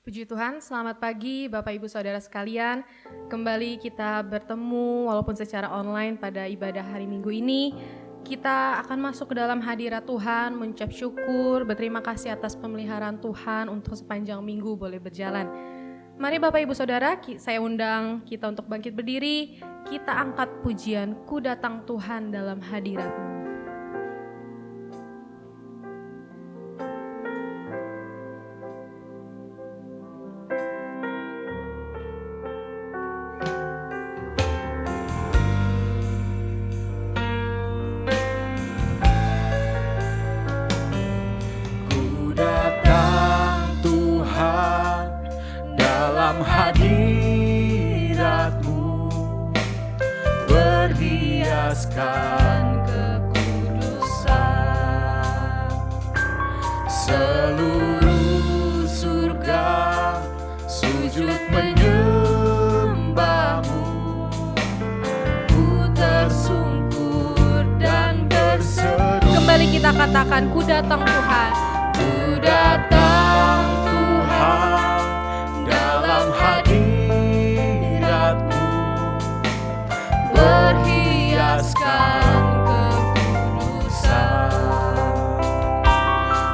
Puji Tuhan, selamat pagi Bapak Ibu Saudara sekalian. Kembali kita bertemu walaupun secara online pada ibadah hari Minggu ini. Kita akan masuk ke dalam hadirat Tuhan, mengucap syukur, berterima kasih atas pemeliharaan Tuhan untuk sepanjang minggu boleh berjalan. Mari Bapak Ibu Saudara, saya undang kita untuk bangkit berdiri. Kita angkat pujian, Ku Datang Tuhan dalam hadirat-Mu. Hadirat-Mu berhiaskan kekudusan, seluruh surga sujud menyembah-Mu. Ku tersungkur dan berseru. Kembali kita katakan, Ku datang Tuhan. Ku datang Tuhan dalam hadirat-Mu, berhiaskan kekudusan,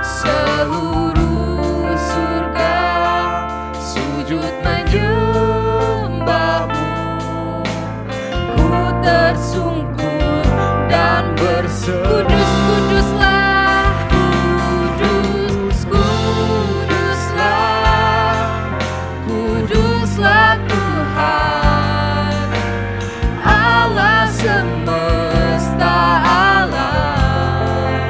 seluruh surga sujud menyembah-Mu. Ku tersungkur dan berseru, Kudus, kuduslah, kudus, kuduslah, kuduslah Tuhan, Allah semesta alam.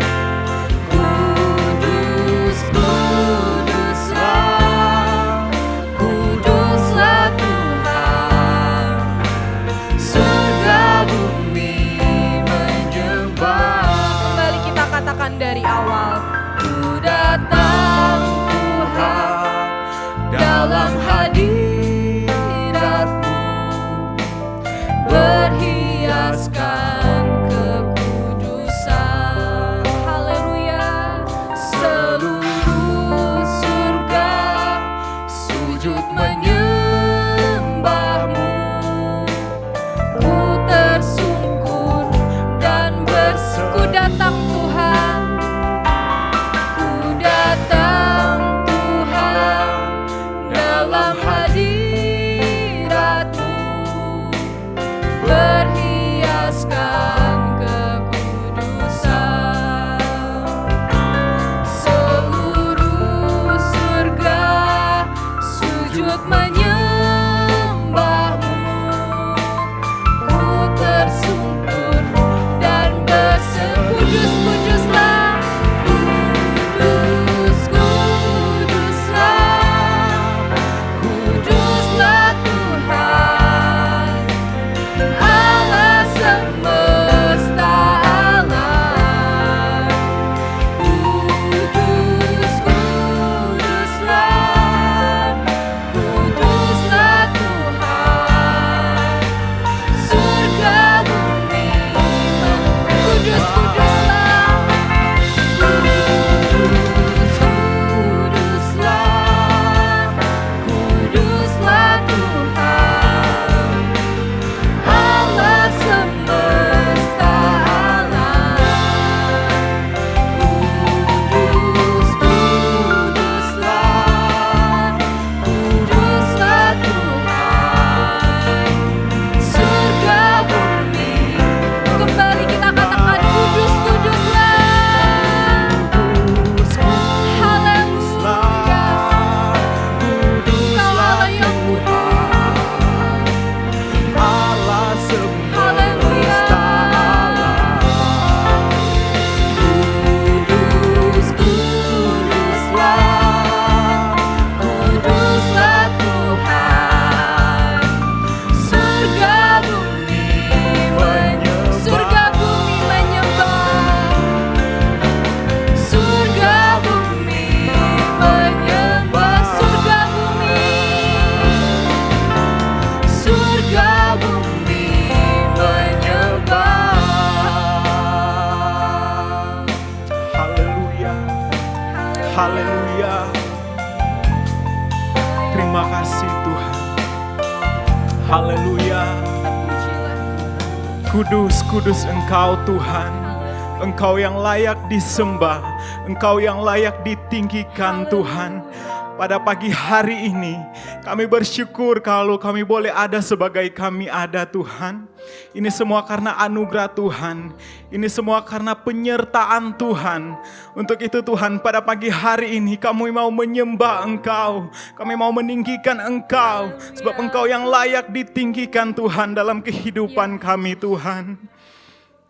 Kudus, kuduslah, kuduslah Tuhan, surga bumi menyembah. kembali kita katakan dari awal. Ku datang Tuhan dalam hadirat-Mu, berhiaskan kekudusan. Haleluya. Seluruh surga sujud menyembah-Mu. Ku tersungkur dan berseru. Ku datang Tuhan. Ku datang Tuhan dalam hadirat-Mu, berhiaskan kekudusan, seluruh surga sujud menyembah-Mu. Ku tersungkur dan berseru, Kudus, kuduslah, kudus, kuduslah, kuduslah Tuhan, Allah semesta alam. Kudus, kuduslah, kuduslah Tuhan, surga bumi. kudus, kuduslah, Kudus, kuduslah, kuduslah Tuhan, Allah semesta alam. Kudus, kuduslah, kuduslah Tuhan, surga bumi. kembali kita katakan, kudus, kuduslah. Kudus, Haleluya. Kau Allah yang Tuhan, Allah semesta alam. Kudus, kuduslah, kuduslah Tuhan, surga bumi menyembah. surga bumi menyembah. Surga bumi menyembah. Surga bumi. Surga bumi menyembah. Haleluya, haleluya. Haleluya. Pujilah Kudus, kudus Engkau Tuhan. Engkau yang layak disembah, Engkau yang layak ditinggikan Tuhan. Pada pagi hari ini kami bersyukur kalau kami boleh ada sebagai kami ada Tuhan. Ini semua karena anugerah Tuhan. Ini semua karena penyertaan Tuhan. Untuk itu Tuhan, pada pagi hari ini kami mau menyembah Engkau. Kami mau meninggikan Engkau. Sebab Engkau yang layak ditinggikan Tuhan dalam kehidupan kami Tuhan.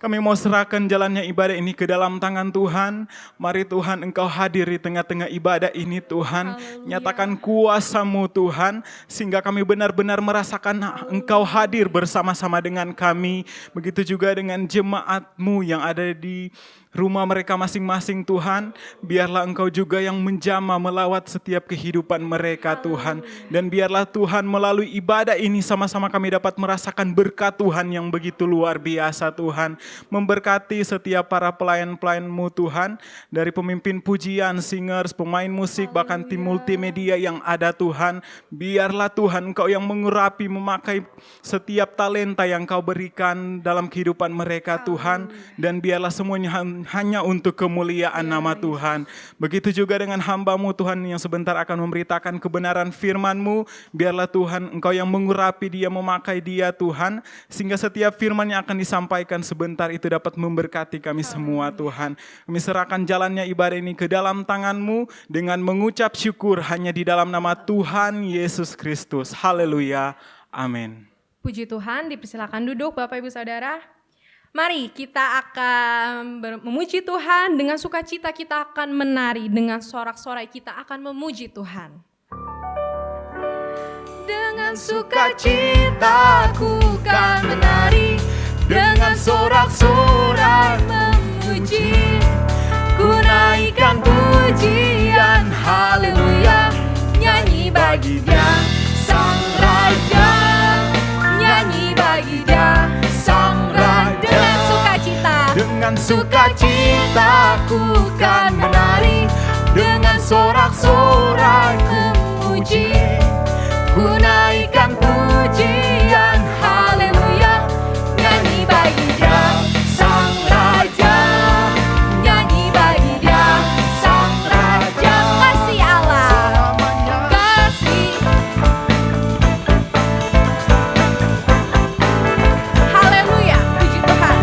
Kami mau serahkan jalannya ibadah ini ke dalam tangan Tuhan. Mari Tuhan Engkau hadir di tengah-tengah ibadah ini Tuhan. Nyatakan kuasa-Mu Tuhan. Sehingga kami benar-benar merasakan Engkau hadir bersama-sama dengan kami. Begitu juga dengan jemaat-Mu yang ada di rumah mereka masing-masing Tuhan. Biarlah Engkau juga yang menjamah melawat setiap kehidupan mereka Tuhan. Dan biarlah Tuhan melalui ibadah ini sama-sama kami dapat merasakan berkat Tuhan yang begitu luar biasa Tuhan. Memberkati setiap para pelayan-pelayan-Mu Tuhan. Dari pemimpin pujian, singers, pemain musik, bahkan tim multimedia yang ada Tuhan. Biarlah Tuhan Engkau yang mengurapi, memakai setiap talenta yang Kau berikan dalam kehidupan mereka Tuhan. Dan biarlah semuanya hanya untuk kemuliaan nama Tuhan. Begitu juga dengan hamba-Mu Tuhan yang sebentar akan memberitakan kebenaran firman-Mu. Biarlah Tuhan Engkau yang mengurapi dia, memakai dia Tuhan. Sehingga setiap firman yang akan disampaikan sebentar itu dapat memberkati kami semua Tuhan. Kami serahkan jalannya ibadah ini ke dalam tangan-Mu dengan mengucap syukur hanya di dalam nama Tuhan Yesus Kristus. Haleluya. Amin. Puji Tuhan, dipersilakan duduk Bapak Ibu Saudara. Mari kita akan memuji Tuhan, dengan sukacita kita akan menari, dengan sorak-sorai kita akan memuji Tuhan. Dengan sukacita ku kan menari, dengan sorak-sorai memuji, ku naikkan pujian, haleluya, nyanyi bagi Dia Sang Raja, nyanyi bagi Dia Sang Raja. Dengan sukacita ku kan menari, dengan sorak-sorai memuji, ku naikkan pujian, haleluya, nyanyi bagi Dia Sang Raja, nyanyi bagi Dia Sang Raja. Kasih Allah, kasih, haleluya, puji Tuhan.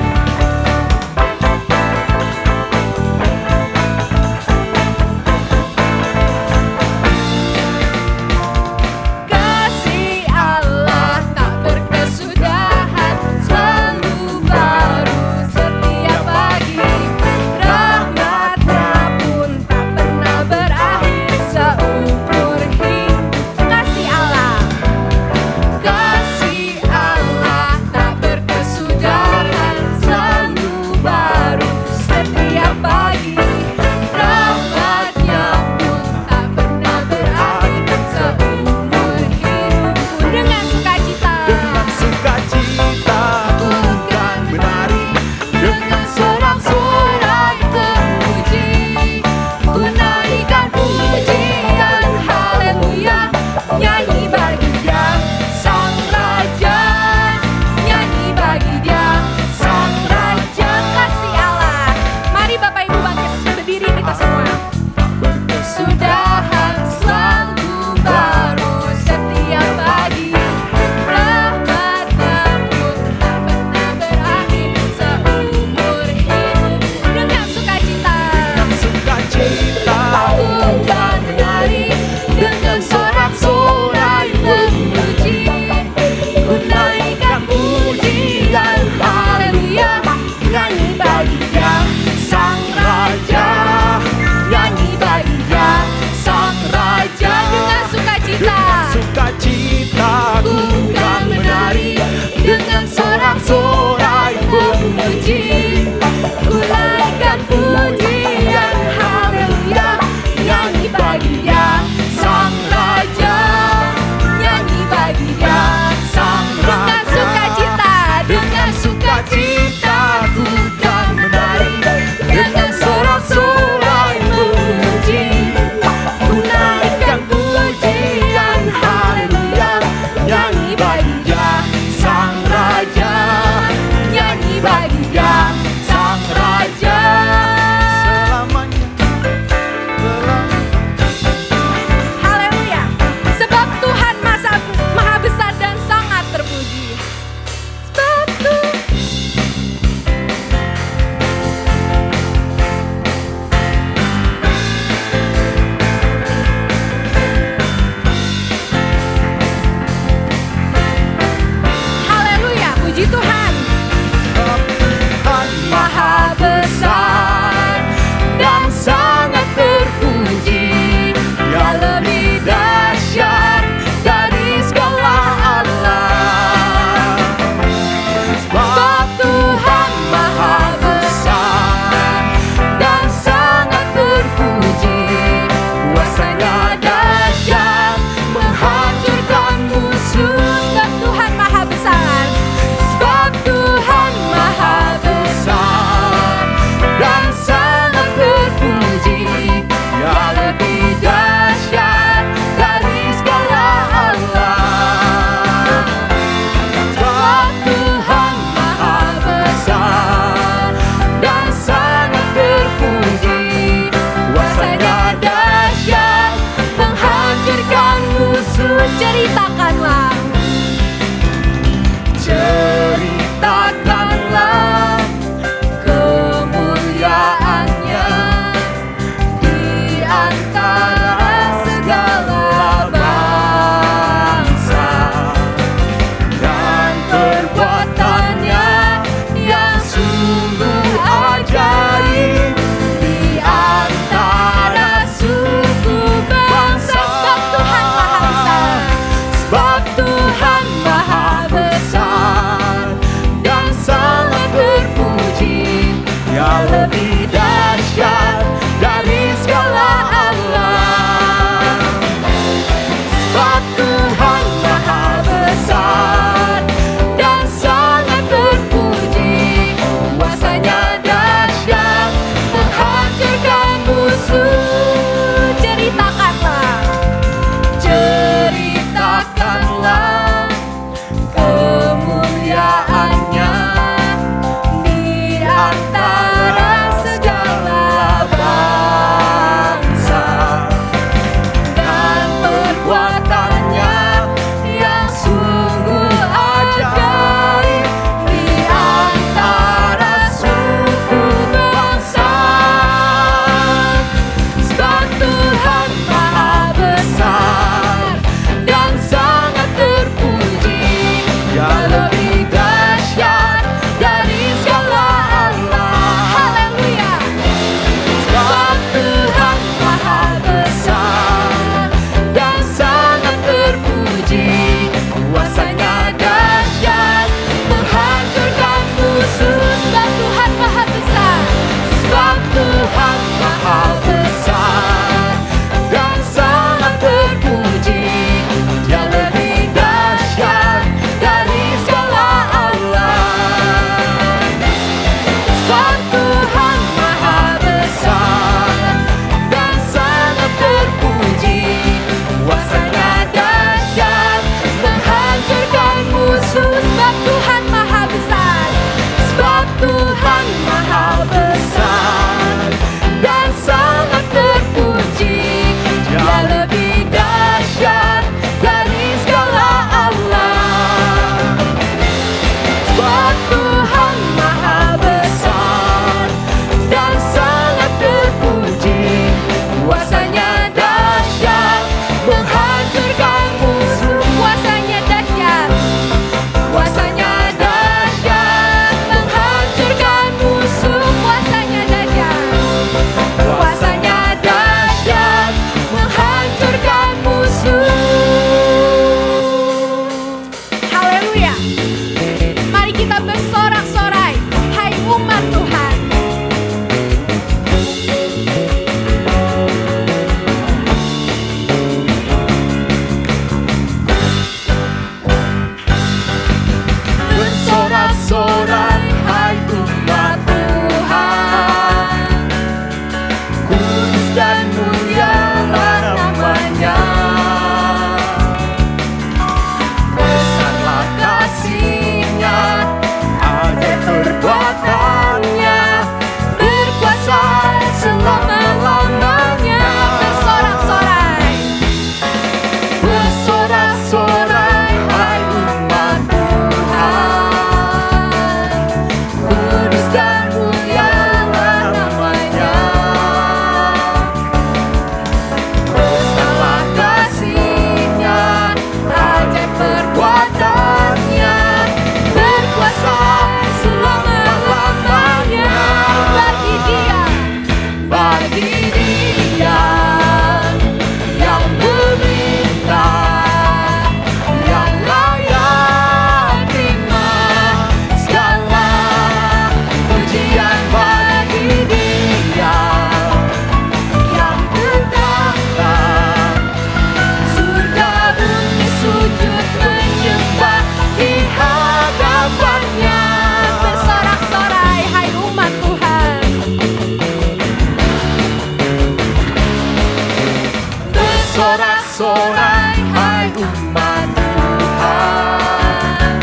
bersorai, hai umat Tuhan.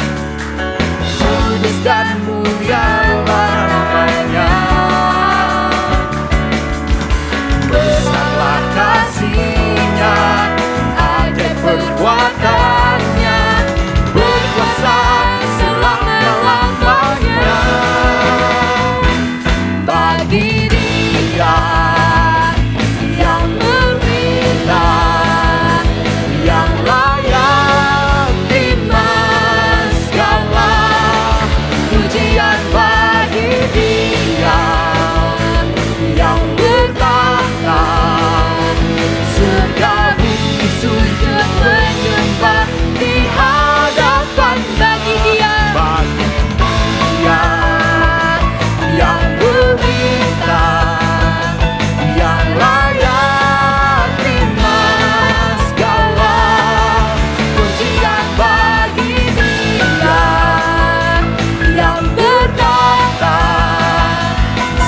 Kudus dan mulia namanya, besarlah kasih-Nya, ajaib perbuatannya, berkuasa selama-lamanya. Bagi Dia yang meminta, yang layak terima segala pujian. Bagi Dia yang bertahta, surga bumi sujud menyembah di hadapan. Bagi Dia, bagi Dia yang meminta, yang layak terima segala pujian. Bagi Dia yang bertahta,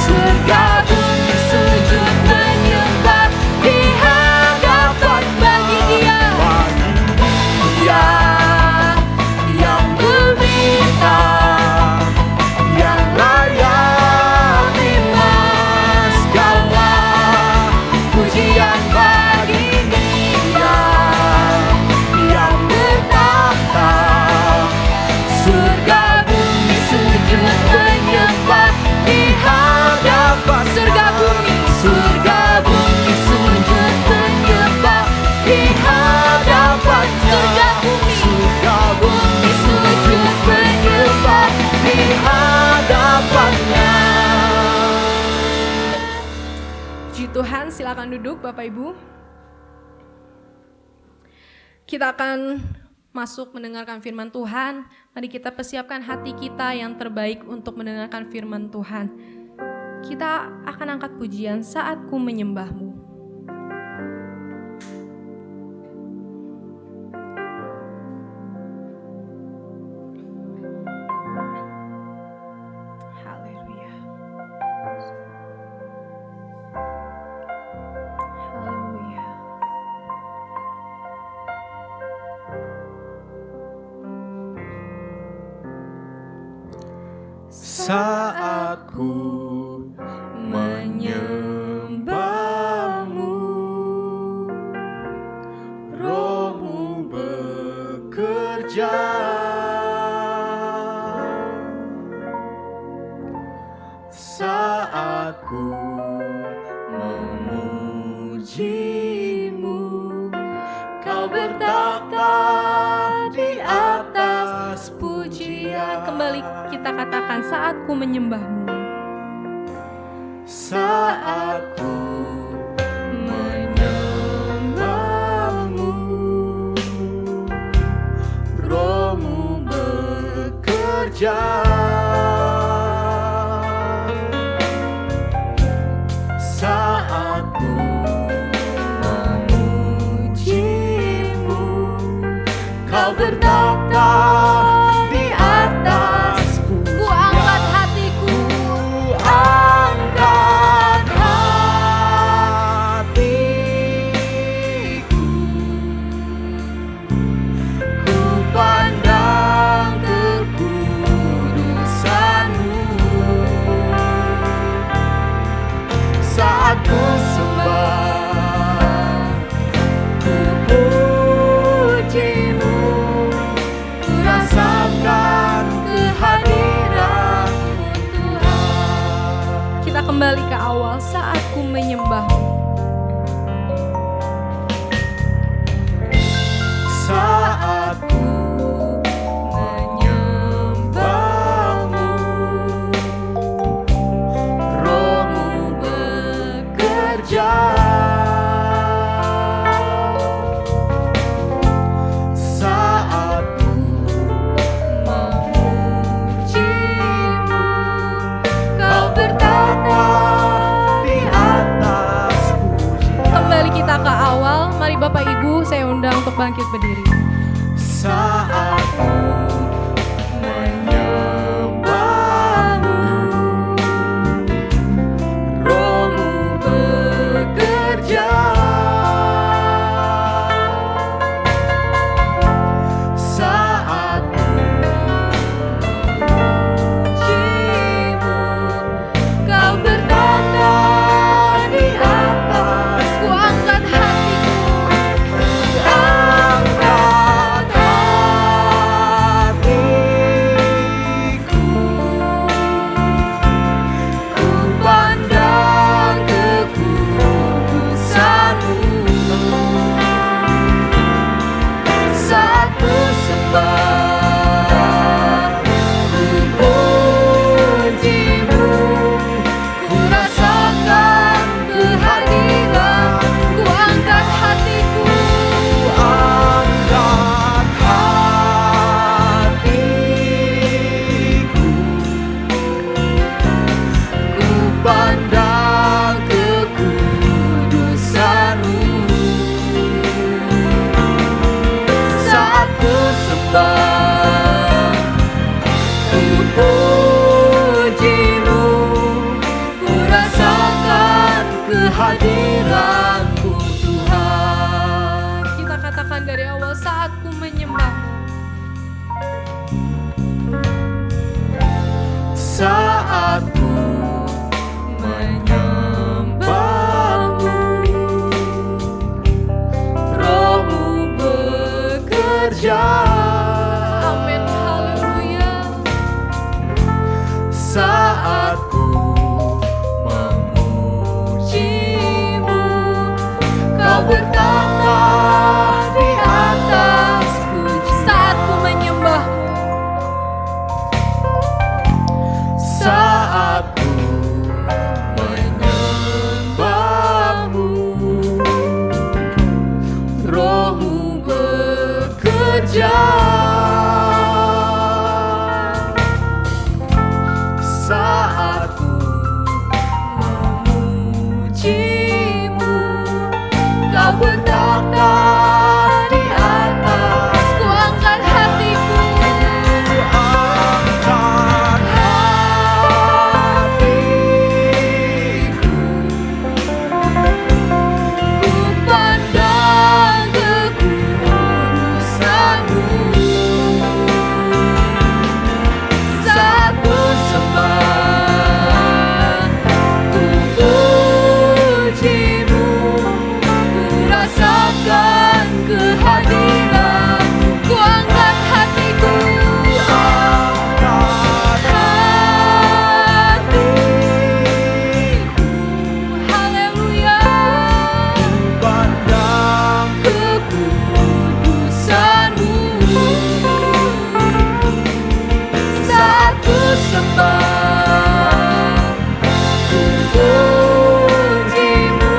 surga bumi sujud menyembah di hadapan. Bagi Dia, Dia yang meminta, yang layak terima segala pujian. Bagi Dia yang bertahta, surga bumi sujud menyembah di hadapan. Surga bumi sujud menyembah di hadapan. Surga bumi sujud menyembah di hadapannya. Puji Tuhan, silakan duduk Bapak Ibu. Kita akan masuk mendengarkan firman Tuhan. Mari kita persiapkan hati kita yang terbaik untuk mendengarkan firman Tuhan. Kita akan angkat pujian Saat Ku Menyembah-Mu. Haleluya. Haleluya. Saat ku menyembah-Mu, Roh-Mu bekerja. Saat ku memuji-Mu, Kau bertahta di atas pujian. Kembali kita katakan, saat ku menyembah-Mu. Saat ku menyembah-Mu, Roh-Mu bekerja. Saat ku memuji-Mu, Kau bertahta di atas pujian. Ku angkat hatiku, Angkat hatiku, ku pandang kekudusan-Mu. Saat ku sembah, ku puji-Mu, ku rasakan kehadiran-Mu Tuhan. kita kembali ke awal. Saat ku menyembah-Mu. Saat ku menyembah-Mu, Roh-Mu bekerja. Saat ku memuji-Mu, Kau bertahta di atas pujian. Kembali kita ke awal. Mari Bapak Ibu, saya undang untuk bangkit berdiri. Saat ku menyembah-Mu, Roh-Mu bekerja. kehadiran-Mu Tuhan. Kita katakan dari awal, saat ku menyembah, saat ku menyembah-Mu, Roh-Mu bekerja. amin, haleluya. Saat ku memuji-Mu, Kau bertata di atas pujian. Saat ku menyembah, Saat ku menyembah-Mu, Roh-Mu bekerja. Saat ku memuji-Mu, Kau bertata di atas. ku angkat hatiku, Angkat hatiku, ku pandang kekudusan-Mu. Saat ku sembah, ku puji-Mu, ku rasakan kehadiran-Mu. ku angkat hatiku, Angkat hatiku, haleluya. pandang kekudusan-Mu. Saat ku sembah, ku puji-Mu,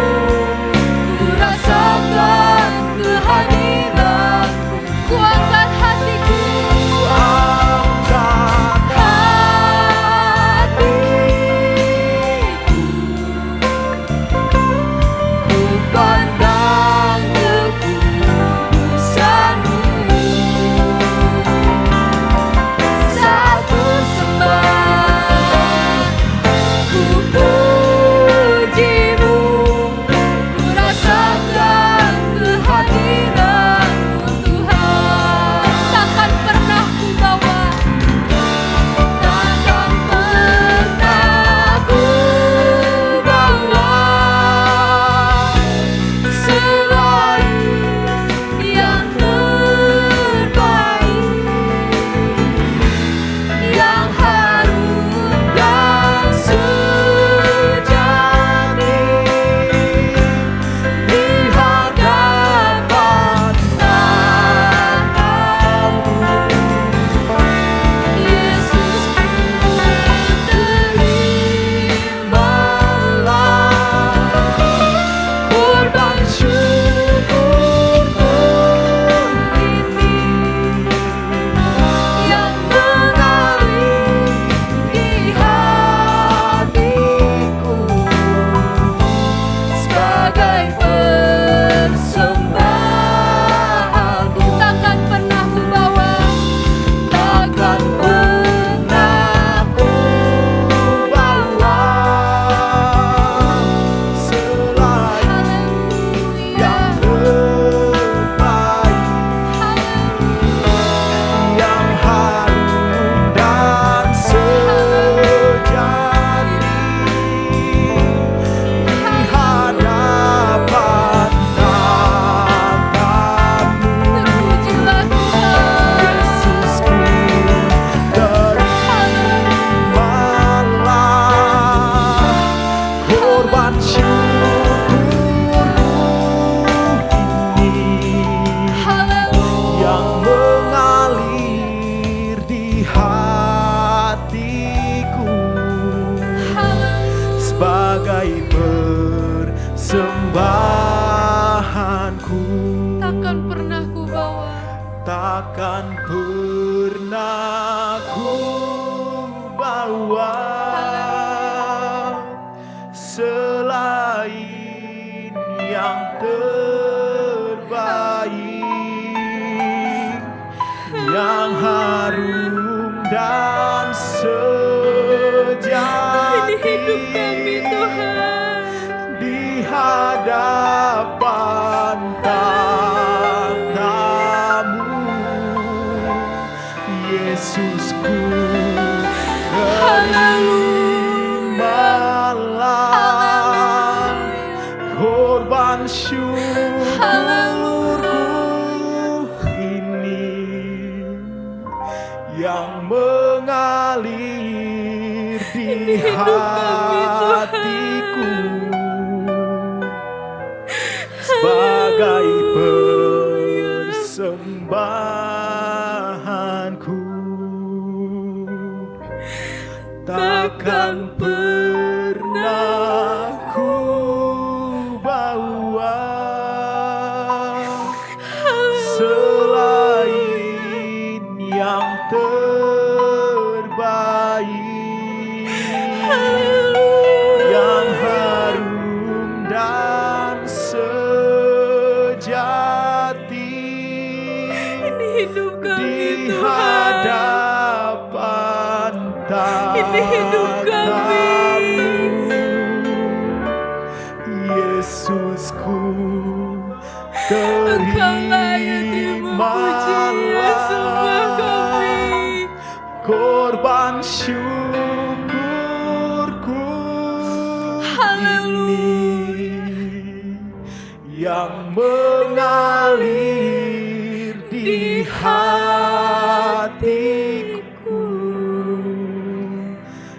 ku rasakan kehadiran-Mu. Ku angkat hatiku, Angkat hatiku, ku pandang kekudusan-Mu. Saat ku sembah, ku puji-Mu, ku rasakan kehadiran-Mu Tuhan. takkan pernah ku bawa, Takkan pernah ku bawa selain yang terbaik, yang harum dan sejati di hadapan Tatamu. Yesus, terimalah korban syukurku ini yang mengalir di hatiku sebagai persembahanku. takkan pernah ku bawa, Takkan pernah ku bawa selain yang terbaik, yang harum dan sejati di hadapan Tatamu. terpujilah Tuhan. Yesusku, terimalah korban syukurku ini Haleluya, yang mengalir di hatiku haleluya. sebagai persembahanku. Takkan pernah ku bawa, Takkan pernah ku bawa selain yang terbaik, yang harum dan sejati di hidup kami Tuhan. di hadapan hadapan tahta-Mu, Yesusku, terimalah korban syukurku ini yang mengalir di hatiku sebagai persembahanku. Takkan pernah ku bawa selain yang terbaik, yang harum dan sejati di hadapan tahta-Mu, Yesusku, terimalah korban syukurku ini yang mengalir di hatiku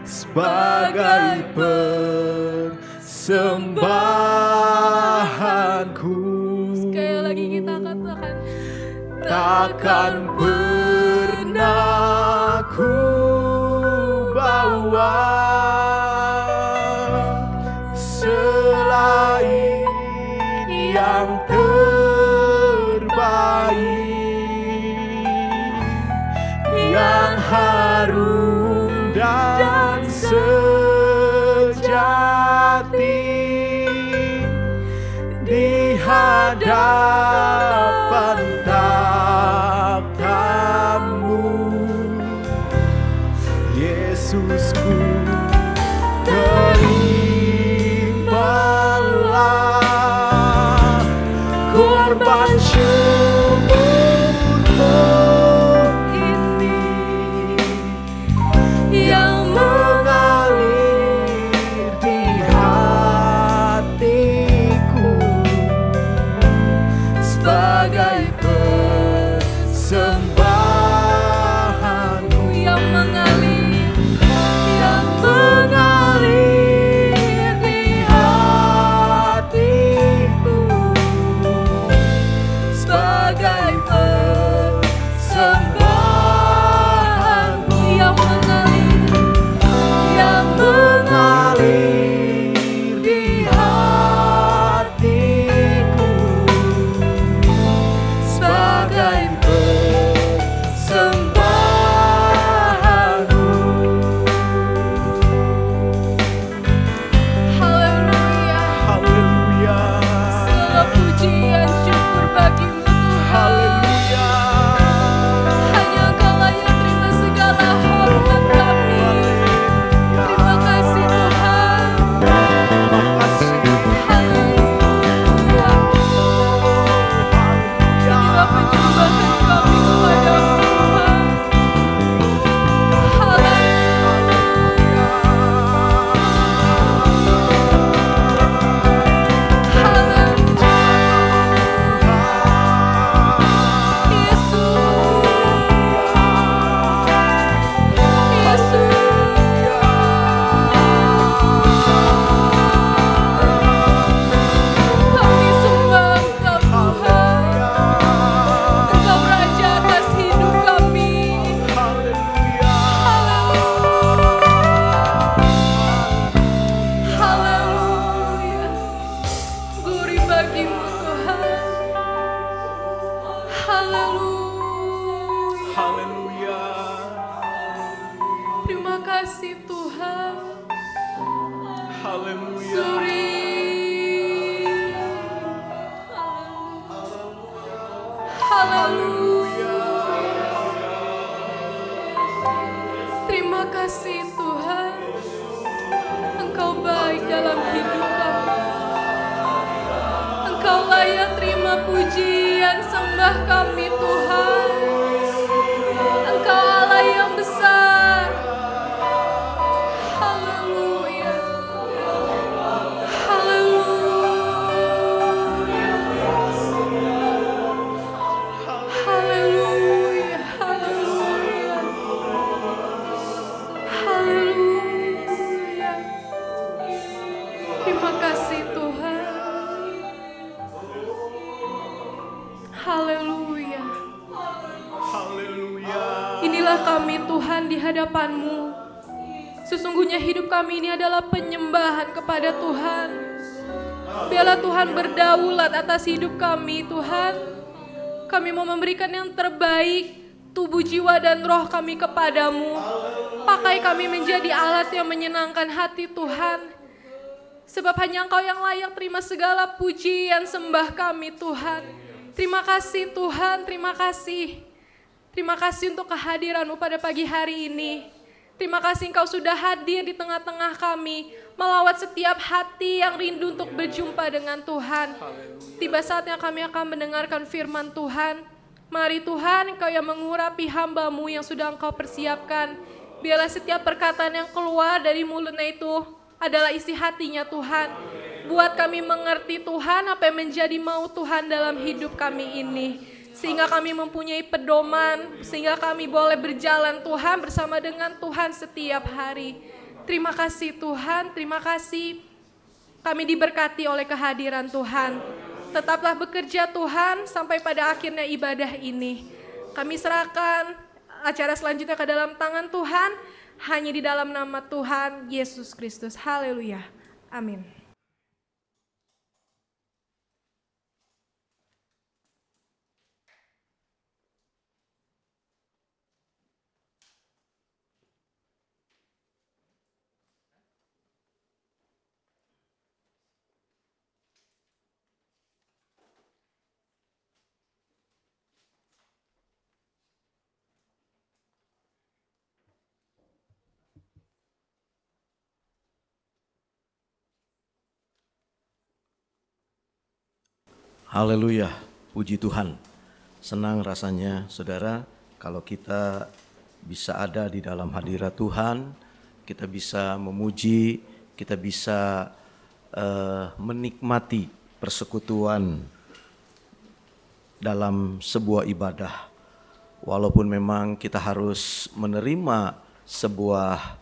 sebagai persembahanku. Sekali lagi kita katakan, Takkan pernah ku bawa selain yang terbaik, yang harum dan sejati di hadapan tahta-Mu, Yesusku, terimalah korban syukurku ini yang mengalir di hatiku sebagai persembahanku, yang mengalir di hatiku sebagai persembahanku, yang mengalir di hatiku sebagai persembahanku. haleluya. Haleluya, Segala pujian syukur bagimu Tuhan. haleluya, Hanya Engkaulah yang terima segala hormat kami. Terima kasih Tuhan. terima kasih. Haleluya. Inilah penyembahan kami kepadamu Tuhan. Kami sembah Engkau Tuhan. Engkau Raja atas hidup kami. Haleluya. Glory bagimu Tuhan. Haleluya. Haleluya, Terima kasih Tuhan. haleluya, Glory. Haleluya. Terima kasih Tuhan. Engkau baik dalam hidup kami. Engkau layak terima pujian sembah kami Tuhan. Engkau Allah yang besar. Haleluya. Haleluya. Haleluya. Haleluya. Haleluya. Terima kasih Tuhan. Haleluya. Haleluya. Inilah kami Tuhan di hadapan-Mu. Sesungguhnya hidup kami ini adalah penyembahan kepada Tuhan. Biarlah Tuhan berdaulat atas hidup kami Tuhan. Kami mau memberikan yang terbaik, tubuh, jiwa, dan roh kami kepadamu. Pakai kami menjadi alat yang menyenangkan hati Tuhan. Sebab hanya Engkau yang layak terima segala pujian sembah kami Tuhan. Terima kasih Tuhan, terima kasih. Terima kasih untuk kehadiran-Mu pada pagi hari ini. Terima kasih Engkau sudah hadir di tengah-tengah kami, melawat setiap hati yang rindu untuk berjumpa dengan Tuhan. Tiba saatnya kami akan mendengarkan firman Tuhan. Mari Tuhan, Engkau yang mengurapi hamba-Mu yang sudah Engkau persiapkan. Biarlah setiap perkataan yang keluar dari mulutnya itu adalah isi hatinya Tuhan. Buat kami mengerti Tuhan apa yang menjadi mau Tuhan dalam hidup kami ini. Sehingga kami mempunyai pedoman, sehingga kami boleh berjalan Tuhan bersama dengan Tuhan setiap hari. Terima kasih Tuhan, terima kasih kami diberkati oleh kehadiran Tuhan. Tetaplah bekerja Tuhan sampai pada akhirnya ibadah ini. Kami serahkan acara selanjutnya ke dalam tangan Tuhan, hanya di dalam nama Tuhan Yesus Kristus. Haleluya. Amin. Haleluya, puji Tuhan. Senang rasanya saudara kalau kita bisa ada di dalam hadirat Tuhan, kita bisa memuji, kita bisa menikmati persekutuan dalam sebuah ibadah. Walaupun memang kita harus menerima sebuah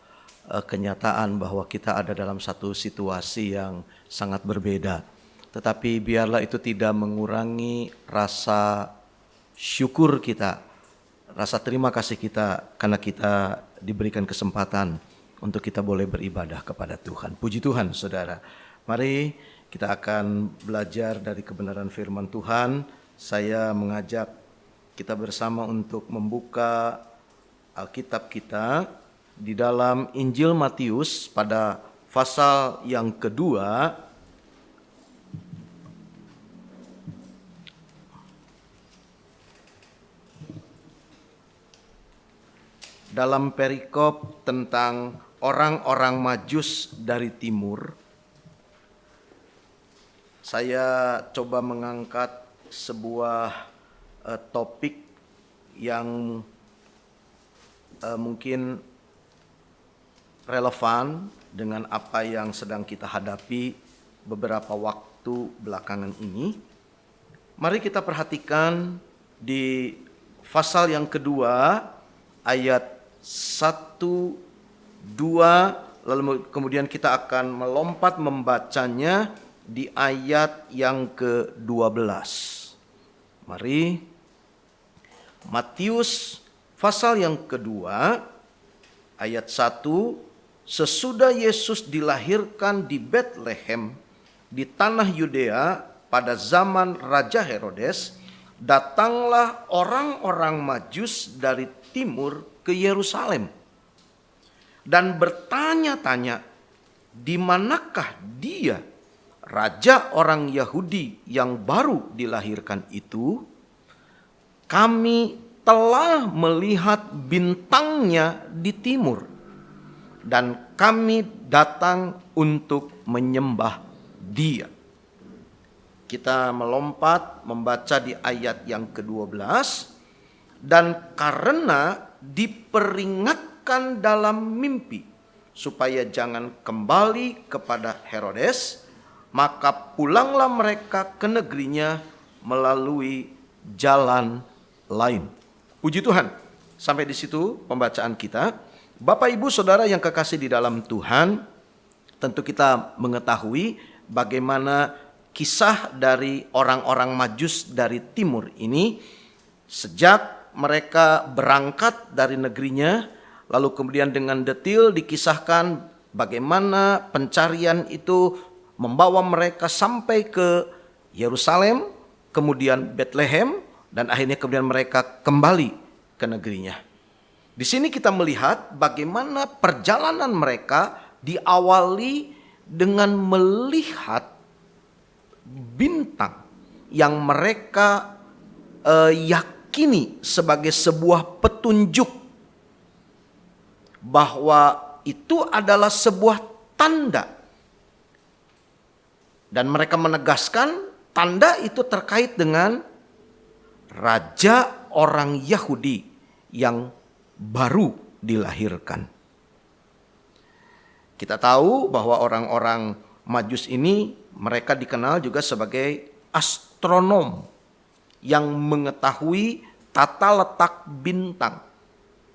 kenyataan bahwa kita ada dalam satu situasi yang sangat berbeda. Tetapi biarlah itu tidak mengurangi rasa syukur kita, rasa terima kasih kita karena kita diberikan kesempatan untuk kita boleh beribadah kepada Tuhan. Puji Tuhan saudara. Mari kita akan belajar dari kebenaran firman Tuhan. Saya mengajak kita bersama untuk membuka Alkitab kita di dalam Injil Matius pada pasal yang kedua. Dalam perikop tentang orang-orang Majus dari timur, saya coba mengangkat sebuah topik yang mungkin relevan dengan apa yang sedang kita hadapi beberapa waktu belakangan ini. Mari kita perhatikan di pasal yang kedua ayat 1, 2, lalu kemudian kita akan melompat membacanya di ayat yang ke-12. Mari, Matius pasal yang kedua, ayat 1, sesudah Yesus dilahirkan di Betlehem, di tanah Yudea pada zaman Raja Herodes, datanglah orang-orang Majus dari timur ke Yerusalem dan bertanya-tanya, di manakah dia, raja orang Yahudi yang baru dilahirkan itu? Kami telah melihat bintangnya di timur dan kami datang untuk menyembah dia. Kita melompat membaca di ayat yang ke-12. Dan karena diperingatkan dalam mimpi supaya jangan kembali kepada Herodes, maka pulanglah mereka ke negerinya melalui jalan lain. Puji Tuhan. Sampai di situ pembacaan kita. Bapak Ibu Saudara yang kekasih di dalam Tuhan, tentu kita mengetahui bagaimana kisah dari orang-orang Majus dari timur ini. Sejak mereka berangkat dari negerinya, lalu kemudian dengan detail dikisahkan bagaimana pencarian itu membawa mereka sampai ke Yerusalem, kemudian Bethlehem, dan akhirnya kemudian mereka kembali ke negerinya. Di sini kita melihat bagaimana perjalanan mereka diawali dengan melihat bintang yang mereka yakini sebagai sebuah petunjuk bahwa itu adalah sebuah tanda. Dan mereka menegaskan tanda itu terkait dengan raja orang Yahudi yang baru dilahirkan. Kita tahu bahwa orang-orang Majus ini mereka dikenal juga sebagai astronom yang mengetahui tata letak bintang,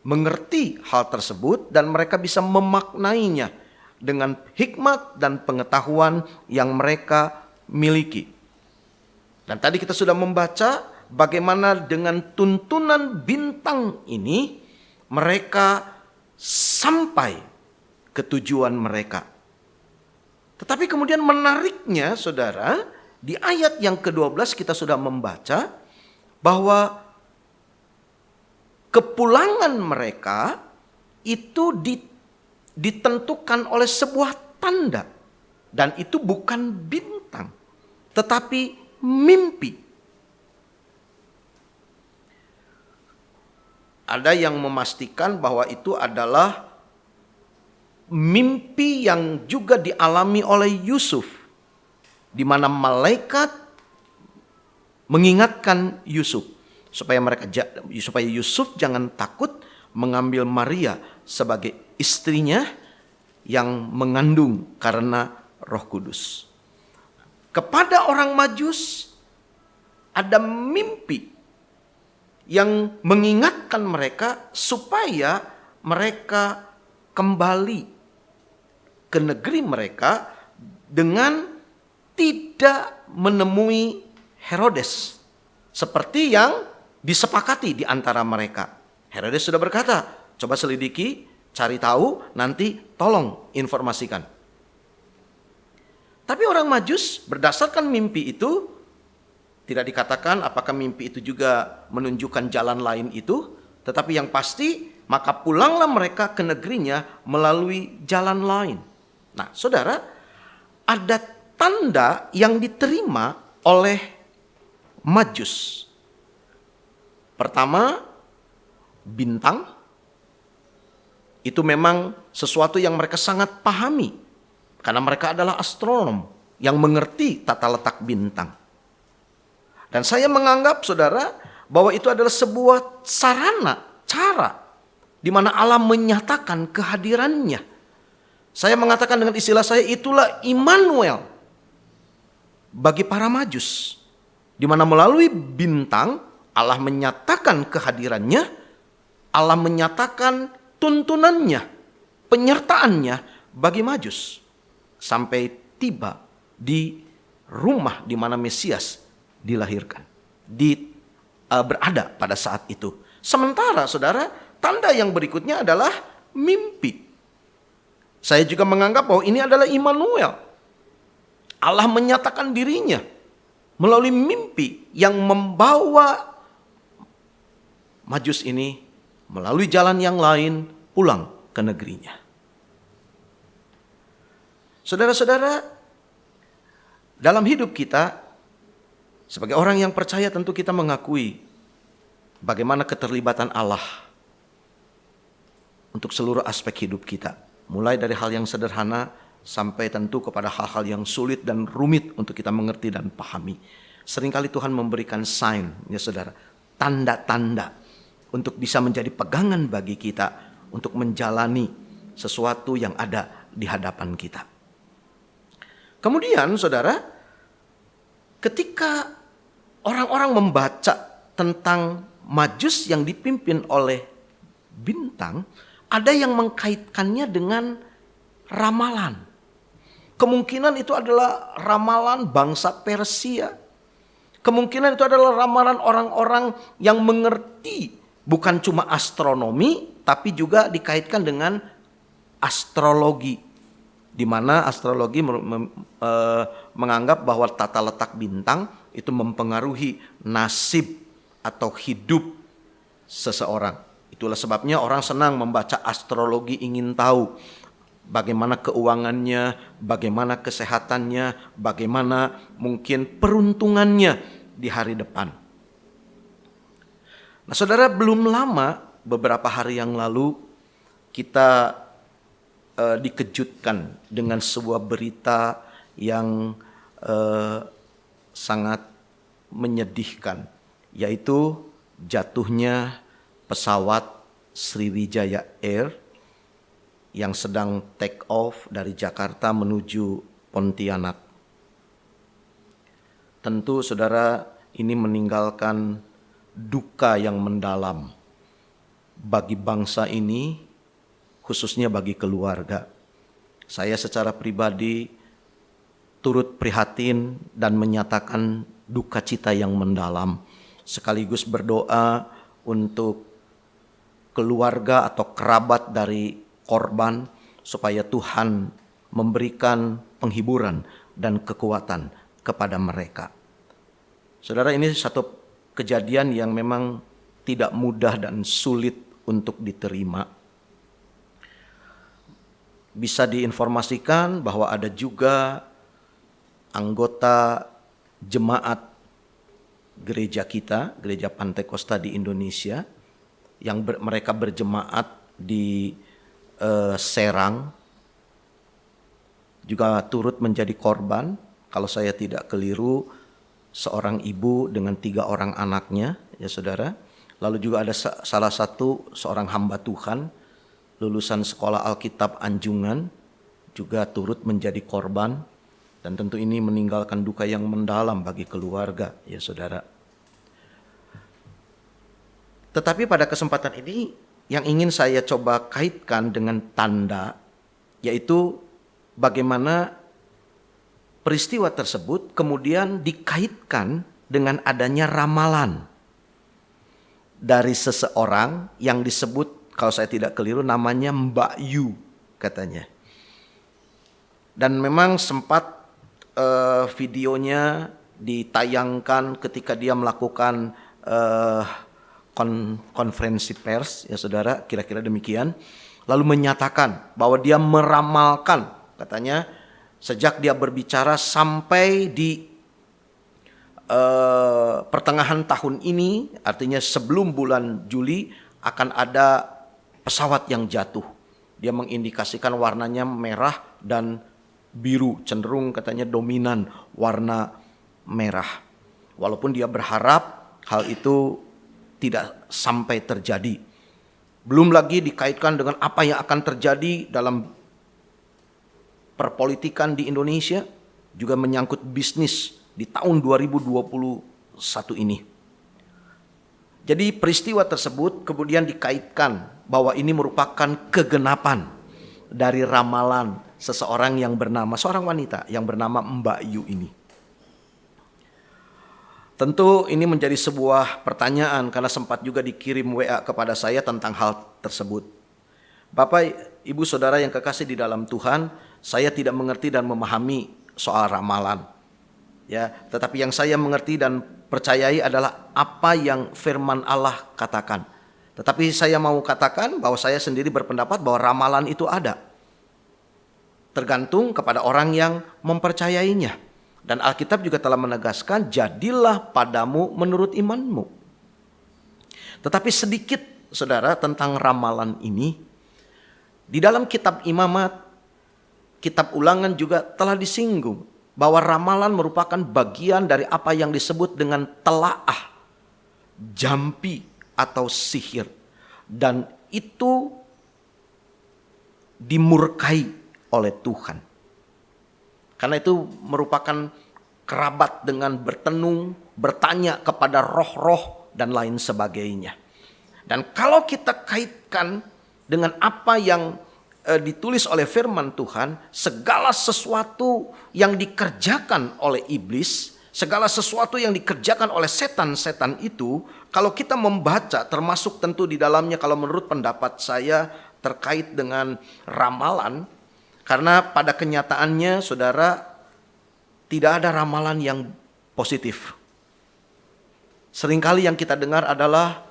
mengerti hal tersebut dan mereka bisa memaknainya dengan hikmat dan pengetahuan yang mereka miliki. Dan tadi kita sudah membaca bagaimana dengan tuntunan bintang ini mereka sampai ke tujuan mereka. Tetapi kemudian menariknya saudara, di ayat yang ke-12 kita sudah membaca bahwa kepulangan mereka itu ditentukan oleh sebuah tanda. Dan itu bukan bintang, tetapi mimpi. Ada yang memastikan bahwa itu adalah mimpi yang juga dialami oleh Yusuf, di mana malaikat mengingatkan Yusuf supaya Yusuf jangan takut mengambil Maria sebagai istrinya yang mengandung karena Roh Kudus. Kepada orang Majus ada mimpi yang mengingatkan mereka supaya mereka kembali ke negeri mereka dengan tidak menemui Herodes seperti yang disepakati di antara mereka. Herodes sudah berkata, coba selidiki, cari tahu, nanti tolong informasikan. Tapi orang Majus berdasarkan mimpi itu tidak dikatakan apakah mimpi itu juga menunjukkan jalan lain itu, tetapi yang pasti maka pulanglah mereka ke negerinya melalui jalan lain. Nah, saudara, ada tanda yang diterima oleh Majus. Pertama, bintang. Itu memang sesuatu yang mereka sangat pahami karena mereka adalah astronom yang mengerti tata letak bintang. Dan saya menganggap saudara bahwa itu adalah sebuah sarana, cara di mana Allah menyatakan kehadirannya. Saya mengatakan dengan istilah saya, itulah Immanuel bagi para Majus. Di mana melalui bintang Allah menyatakan kehadirannya, Allah menyatakan tuntunannya, penyertaannya bagi Majus. Sampai tiba di rumah di mana Mesias dilahirkan, berada pada saat itu. Sementara saudara, tanda yang berikutnya adalah mimpi. Saya juga menganggap bahwa ini adalah Immanuel. Allah menyatakan dirinya melalui mimpi yang membawa Majus ini melalui jalan yang lain pulang ke negerinya. Saudara-saudara, dalam hidup kita sebagai orang yang percaya tentu kita mengakui bagaimana keterlibatan Allah untuk seluruh aspek hidup kita. Mulai dari hal yang sederhana sampai tentu kepada hal-hal yang sulit dan rumit untuk kita mengerti dan pahami. Seringkali Tuhan memberikan sign, ya saudara, tanda-tanda untuk bisa menjadi pegangan bagi kita untuk menjalani sesuatu yang ada di hadapan kita. Kemudian saudara, ketika orang-orang membaca tentang Majus yang dipimpin oleh bintang, ada yang mengkaitkannya dengan ramalan. Kemungkinan itu adalah ramalan bangsa Persia. Kemungkinan itu adalah ramalan orang-orang yang mengerti bukan cuma astronomi, tapi juga dikaitkan dengan astrologi. Di mana astrologi menganggap bahwa tata letak bintang itu mempengaruhi nasib atau hidup seseorang. Itulah sebabnya orang senang membaca astrologi, ingin tahu bagaimana keuangannya, bagaimana kesehatannya, bagaimana mungkin peruntungannya di hari depan. Nah saudara, belum lama, beberapa hari yang lalu kita dikejutkan dengan sebuah berita yang sangat menyedihkan, yaitu jatuhnya pesawat Sriwijaya Air yang sedang take off dari Jakarta menuju Pontianak. Tentu saudara, ini meninggalkan duka yang mendalam bagi bangsa ini, khususnya bagi keluarga. Saya secara pribadi turut prihatin dan menyatakan duka cita yang mendalam, sekaligus berdoa untuk keluarga atau kerabat dari korban supaya Tuhan memberikan penghiburan dan kekuatan kepada mereka. Saudara, ini satu kejadian yang memang tidak mudah dan sulit untuk diterima. Bisa diinformasikan bahwa ada juga anggota jemaat gereja kita, gereja Pantekosta di Indonesia, yang mereka berjemaat di Serang, juga turut menjadi korban. Kalau saya tidak keliru, seorang ibu dengan 3 orang anaknya, ya saudara. Lalu juga ada salah satu seorang hamba Tuhan, lulusan sekolah Alkitab Anjungan, juga turut menjadi korban. Dan tentu ini meninggalkan duka yang mendalam bagi keluarga, ya saudara. Tetapi pada kesempatan ini yang ingin saya coba kaitkan dengan tanda, yaitu bagaimana peristiwa tersebut kemudian dikaitkan dengan adanya ramalan dari seseorang yang disebut, kalau saya tidak keliru, namanya Mbak Yu katanya. Dan memang sempat videonya ditayangkan ketika dia melakukan konferensi pers, ya saudara, kira-kira demikian. Lalu menyatakan bahwa dia meramalkan, katanya sejak dia berbicara sampai di pertengahan tahun ini, artinya sebelum bulan Juli akan ada pesawat yang jatuh. Dia mengindikasikan warnanya merah dan biru, cenderung katanya dominan warna merah. Walaupun dia berharap hal itu tidak sampai terjadi. Belum lagi dikaitkan dengan apa yang akan terjadi dalam perpolitikan di Indonesia, juga menyangkut bisnis di tahun 2021 ini. Jadi peristiwa tersebut kemudian dikaitkan bahwa ini merupakan kegenapan dari ramalan seseorang yang bernama, seorang wanita yang bernama Mbak Yu ini. Tentu ini menjadi sebuah pertanyaan karena sempat juga dikirim WA kepada saya tentang hal tersebut. Bapak, Ibu, Saudara yang kekasih di dalam Tuhan, saya tidak mengerti dan memahami soal ramalan. Ya, tetapi yang saya mengerti dan percayai adalah apa yang firman Allah katakan. Tetapi saya mau katakan bahwa saya sendiri berpendapat bahwa ramalan itu ada. Tergantung kepada orang yang mempercayainya. Dan Alkitab juga telah menegaskan, jadilah padamu menurut imanmu. Tetapi sedikit saudara tentang ramalan ini. Di dalam kitab Imamat kitab Ulangan juga telah disinggung bahwa ramalan merupakan bagian dari apa yang disebut dengan telaah, jampi atau sihir. Dan itu dimurkai oleh Tuhan. Karena itu merupakan kerabat dengan bertenung, bertanya kepada roh-roh dan lain sebagainya. Dan kalau kita kaitkan dengan apa yang ditulis oleh firman Tuhan, segala sesuatu yang dikerjakan oleh iblis, segala sesuatu yang dikerjakan oleh setan-setan itu, kalau kita membaca, termasuk tentu di dalamnya kalau menurut pendapat saya terkait dengan ramalan, karena pada kenyataannya saudara, tidak ada ramalan yang positif. Seringkali yang kita dengar adalah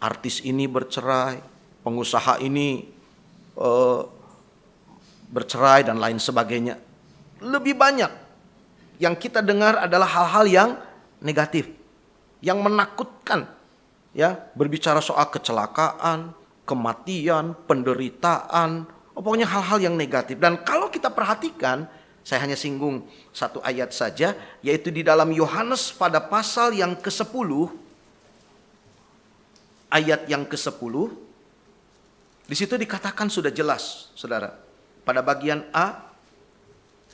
artis ini bercerai, pengusaha ini bercerai dan lain sebagainya. Lebih banyak yang kita dengar adalah hal-hal yang negatif, yang menakutkan, ya, berbicara soal kecelakaan, kematian, penderitaan, pokoknya hal-hal yang negatif. Dan kalau kita perhatikan, saya hanya singgung satu ayat saja, yaitu di dalam Yohanes pada pasal yang ke-10, ayat yang ke-10, di situ dikatakan sudah jelas, saudara. Pada bagian A,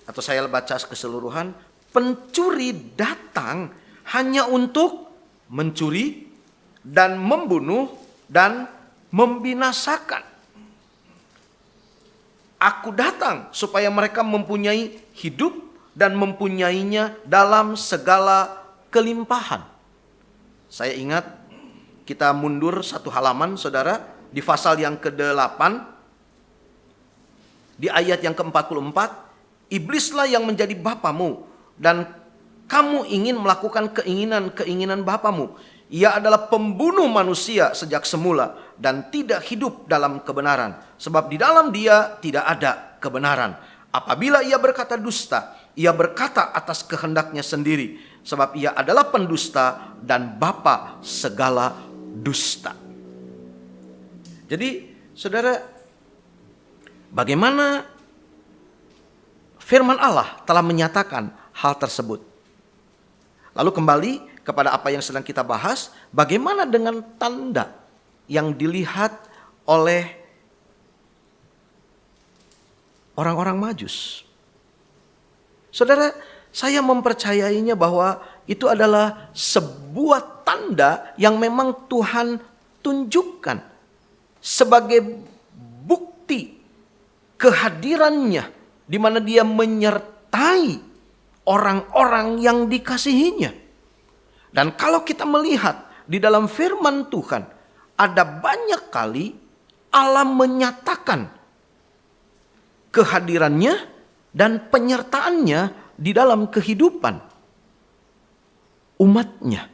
atau saya baca keseluruhan, pencuri datang hanya untuk mencuri dan membunuh dan membinasakan. Aku datang supaya mereka mempunyai hidup dan mempunyainya dalam segala kelimpahan. Saya ingat kita mundur satu halaman, saudara. Di pasal yang ke-8, di ayat yang ke-44, iblislah yang menjadi bapamu dan kamu ingin melakukan keinginan-keinginan bapamu. Ia adalah pembunuh manusia sejak semula dan tidak hidup dalam kebenaran. Sebab di dalam dia tidak ada kebenaran. Apabila ia berkata dusta, ia berkata atas kehendaknya sendiri. Sebab ia adalah pendusta dan bapa segala dusta. Jadi saudara, bagaimana firman Allah telah menyatakan hal tersebut. Lalu kembali kepada apa yang sedang kita bahas, bagaimana dengan tanda yang dilihat oleh orang-orang Majus. Saudara, saya mempercayainya bahwa itu adalah sebuah tanda yang memang Tuhan tunjukkan sebagai bukti kehadirannya, di mana dia menyertai orang-orang yang dikasihinya. Dan kalau kita melihat di dalam firman Tuhan, ada banyak kali Allah menyatakan kehadirannya dan penyertaannya di dalam kehidupan umatnya.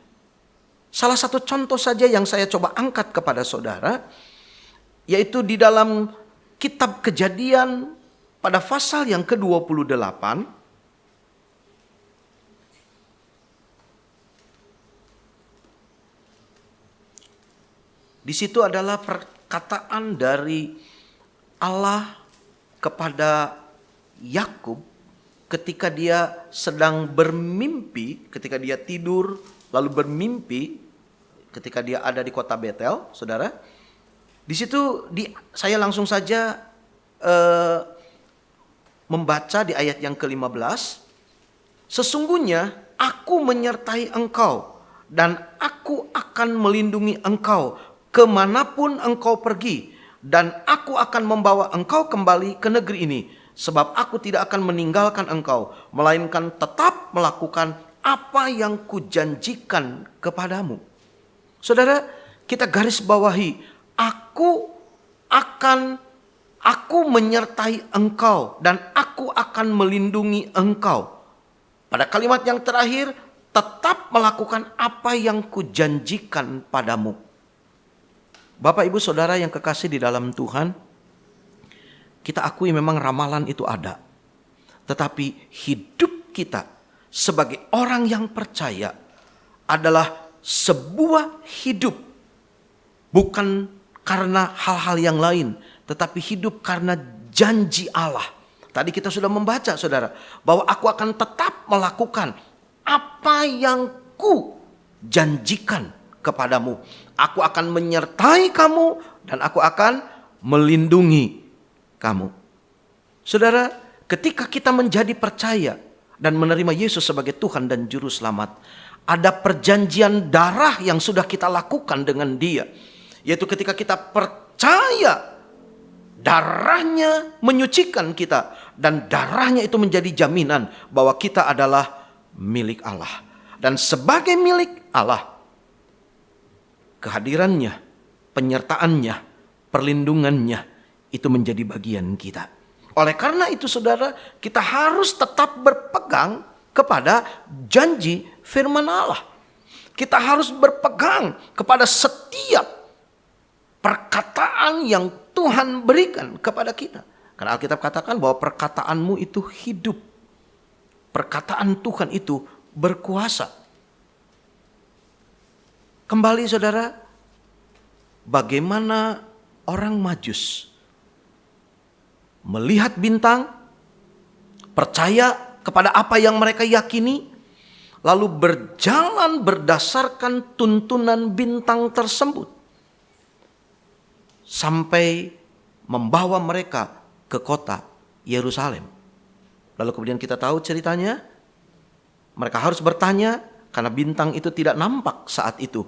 Salah satu contoh saja yang saya coba angkat kepada saudara, yaitu di dalam kitab Kejadian pada pasal yang ke-28. Di situ adalah perkataan dari Allah kepada Yakub ketika dia sedang bermimpi, ketika dia tidur lalu bermimpi ketika dia ada di kota Betel, saudara. Di situ saya langsung saja membaca di ayat yang ke-15. Sesungguhnya aku menyertai engkau dan aku akan melindungi engkau kemanapun engkau pergi. Dan aku akan membawa engkau kembali ke negeri ini. Sebab aku tidak akan meninggalkan engkau, melainkan tetap melakukan apa yang kujanjikan kepadamu. Saudara, kita garis bawahi, aku menyertai engkau dan aku akan melindungi engkau. Pada kalimat yang terakhir, tetap melakukan apa yang kujanjikan padamu. Bapak, Ibu, Saudara yang kekasih di dalam Tuhan, kita akui memang ramalan itu ada. Tetapi hidup kita sebagai orang yang percaya adalah sebuah hidup bukan karena hal-hal yang lain, tetapi hidup karena janji Allah, Tadi kita sudah membaca saudara, bahwa aku akan tetap melakukan apa yang ku janjikan kepadamu. Aku akan menyertai kamu dan aku akan melindungi kamu. Saudara, ketika kita menjadi percaya dan menerima Yesus sebagai Tuhan dan Juru Selamat, ada perjanjian darah yang sudah kita lakukan dengan Dia. Yaitu ketika kita percaya, darahnya menyucikan kita. Dan darahnya itu menjadi jaminan bahwa kita adalah milik Allah. Dan sebagai milik Allah, kehadirannya, penyertaannya, perlindungannya itu menjadi bagian kita. Oleh karena itu saudara, kita harus tetap berpegang kepada janji firman Allah. Kita harus berpegang kepada setiap perkataan yang Tuhan berikan kepada kita. Karena Alkitab katakan bahwa perkataanmu itu hidup. Perkataan Tuhan itu berkuasa. Kembali saudara, bagaimana orang Majus melihat bintang, percaya kepada apa yang mereka yakini, lalu berjalan berdasarkan tuntunan bintang tersebut, sampai membawa mereka ke kota Yerusalem. Lalu kemudian kita tahu ceritanya, mereka harus bertanya karena bintang itu tidak nampak saat itu.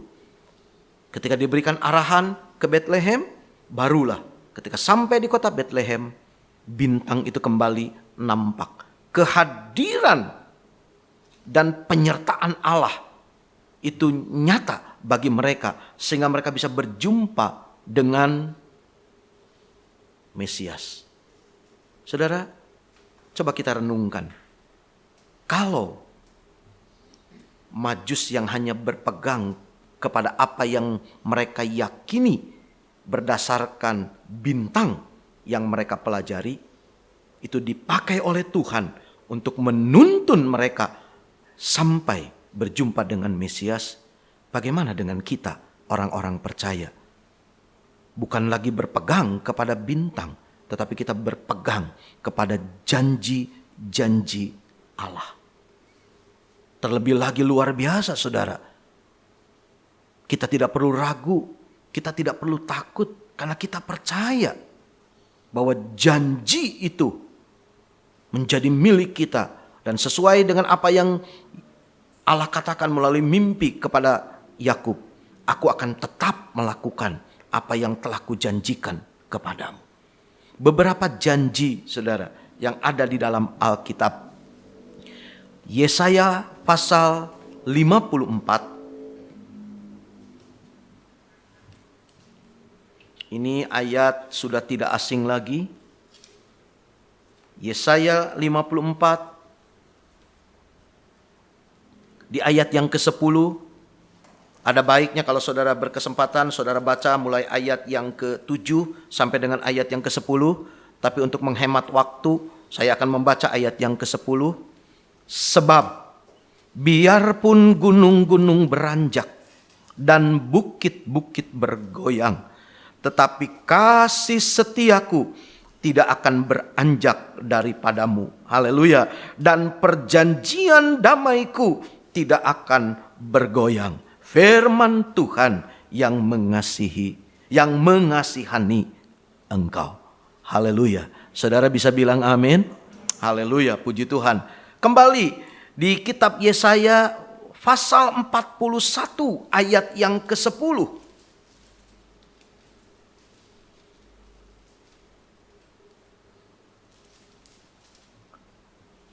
Ketika diberikan arahan ke Bethlehem, barulah ketika sampai di kota Bethlehem, bintang itu kembali nampak. Kehadiran dan penyertaan Allah itu nyata bagi mereka, sehingga mereka bisa berjumpa dengan Mesias. Saudara, coba kita renungkan. Kalau Majus yang hanya berpegang kepada apa yang mereka yakini berdasarkan bintang yang mereka pelajari, itu dipakai oleh Tuhan untuk menuntun mereka sampai berjumpa dengan Mesias. Bagaimana dengan kita, orang-orang percaya? Bukan lagi berpegang kepada bintang, tetapi kita berpegang kepada janji-janji Allah. Terlebih lagi luar biasa saudara. Kita tidak perlu ragu, kita tidak perlu takut, karena kita percaya bahwa janji itu menjadi milik kita. Dan sesuai dengan apa yang Allah katakan melalui mimpi kepada Yakub, aku akan tetap melakukan apa yang telah kujanjikan kepadamu. Beberapa janji saudara yang ada di dalam Alkitab. Yesaya pasal 54. Ini ayat sudah tidak asing lagi. Yesaya 54. Di ayat yang ke-10. Ada baiknya kalau saudara berkesempatan, saudara baca mulai ayat yang ke-7 sampai dengan ayat yang ke-10. Tapi untuk menghemat waktu, saya akan membaca ayat yang ke-10. Sebab biarpun gunung-gunung beranjak dan bukit-bukit bergoyang, tetapi kasih setiaku tidak akan beranjak daripadamu. Haleluya. Dan perjanjian damaiku tidak akan bergoyang. Firman Tuhan yang mengasihani engkau. Haleluya. Saudara bisa bilang amin. Haleluya, puji Tuhan. Kembali di kitab Yesaya pasal 41 ayat yang ke-10.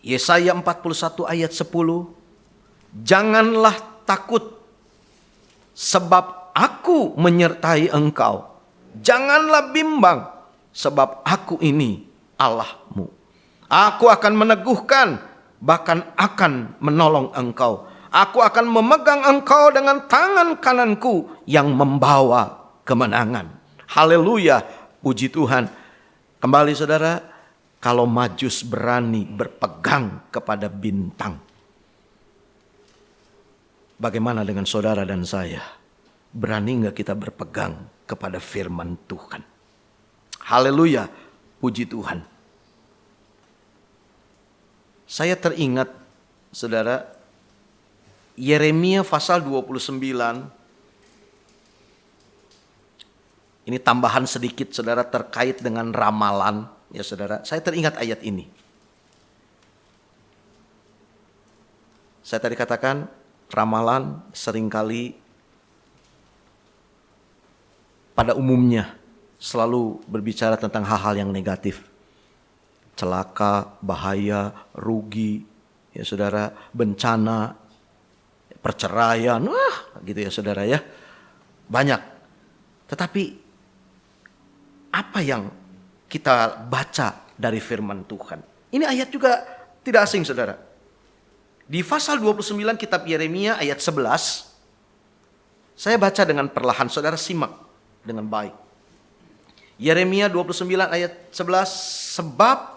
Yesaya 41 ayat 10. Janganlah takut, sebab aku menyertai engkau. Janganlah bimbang, sebab aku ini Allahmu. Aku akan meneguhkan, bahkan akan menolong engkau. Aku akan memegang engkau dengan tangan kananku yang membawa kemenangan. Haleluya, puji Tuhan. Kembali saudara, kalau Majus berani berpegang kepada bintang, bagaimana dengan saudara dan saya? Berani gak kita berpegang kepada firman Tuhan? Haleluya, puji Tuhan. Saya teringat, saudara, Yeremia pasal 29. Ini tambahan sedikit, saudara, terkait dengan ramalan. Ya, saudara, saya teringat ayat ini. Saya tadi katakan, ramalan seringkali pada umumnya selalu berbicara tentang hal-hal yang negatif. Celaka, bahaya, rugi, ya saudara, bencana, perceraian, gitu ya saudara ya. Banyak. Tetapi apa yang kita baca dari firman Tuhan? Ini ayat juga tidak asing, saudara. Di pasal 29 kitab Yeremia ayat 11, saya baca dengan perlahan, saudara simak dengan baik. Yeremia 29 ayat 11, sebab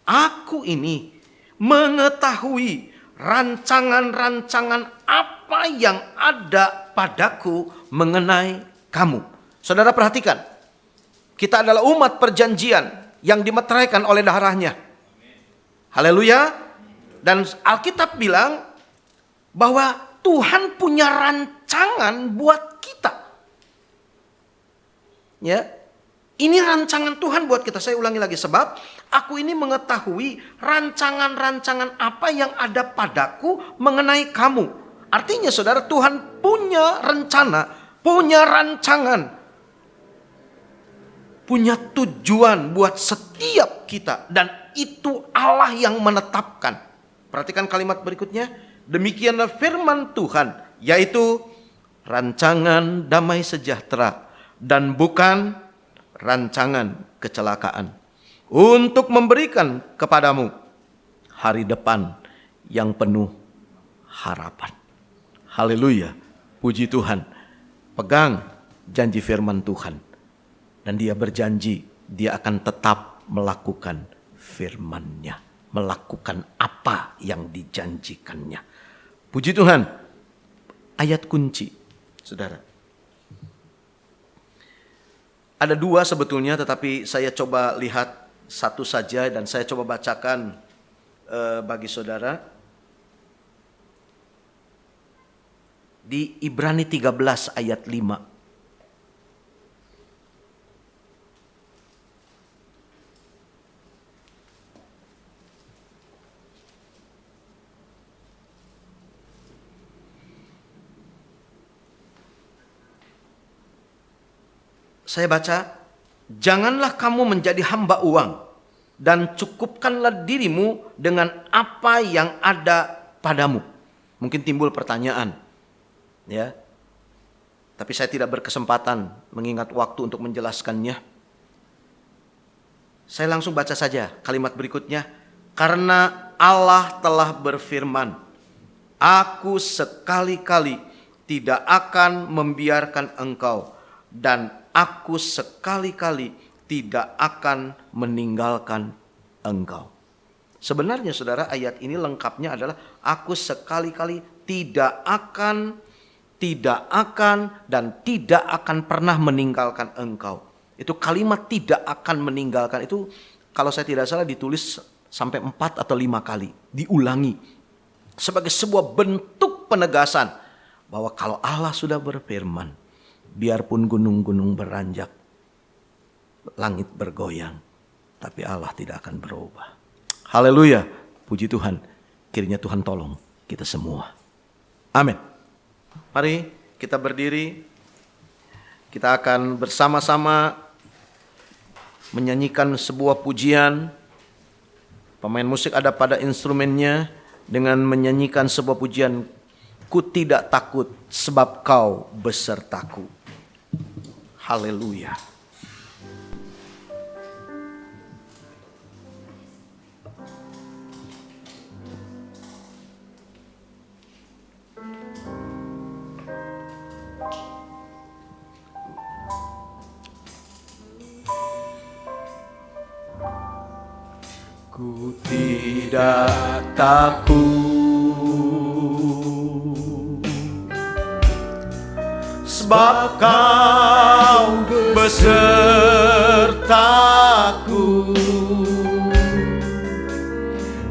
aku ini mengetahui rancangan-rancangan apa yang ada padaku mengenai kamu. Saudara perhatikan, kita adalah umat perjanjian yang dimeteraikan oleh darahnya. Haleluya. Dan Alkitab bilang bahwa Tuhan punya rancangan buat kita. Ya, ini rancangan Tuhan buat kita. Saya ulangi lagi, sebab aku ini mengetahui rancangan-rancangan apa yang ada padaku mengenai kamu. Artinya saudara, Tuhan punya rencana, punya rancangan, punya tujuan buat setiap kita. Dan itu Allah yang menetapkan. Perhatikan kalimat berikutnya. Demikianlah firman Tuhan, yaitu rancangan damai sejahtera dan bukan rancangan kecelakaan, untuk memberikan kepadamu hari depan yang penuh harapan. Haleluya, puji Tuhan. Pegang janji firman Tuhan, dan dia berjanji dia akan tetap melakukan firman-Nya, melakukan apa yang dijanjikannya. Puji Tuhan. Ayat kunci, saudara. Ada dua sebetulnya, tetapi saya coba lihat satu saja dan saya coba bacakan bagi saudara. Di Ibrani 13 ayat 5. Saya baca, janganlah kamu menjadi hamba uang dan cukupkanlah dirimu dengan apa yang ada padamu. Mungkin timbul pertanyaan, ya. Tapi saya tidak berkesempatan mengingat waktu untuk menjelaskannya. Saya langsung baca saja kalimat berikutnya. Karena Allah telah berfirman, aku sekali-kali tidak akan membiarkan engkau, dan aku sekali-kali tidak akan meninggalkan engkau. Sebenarnya saudara, ayat ini lengkapnya adalah aku sekali-kali tidak akan, dan tidak akan pernah meninggalkan engkau. Itu kalimat tidak akan meninggalkan itu, kalau saya tidak salah ditulis sampai 4 atau 5 kali. Diulangi. Sebagai sebuah bentuk penegasan bahwa kalau Allah sudah berfirman, biarpun gunung-gunung beranjak, langit bergoyang, tapi Allah tidak akan berubah. Haleluya, puji Tuhan. Kiranya Tuhan tolong kita semua. Amin. Mari kita berdiri. Kita akan bersama-sama menyanyikan sebuah pujian. Pemain musik ada pada instrumennya dengan menyanyikan sebuah pujian. Ku tidak takut sebab kau besertaku. Haleluya. Ku tidak takut sebab kau besertaku.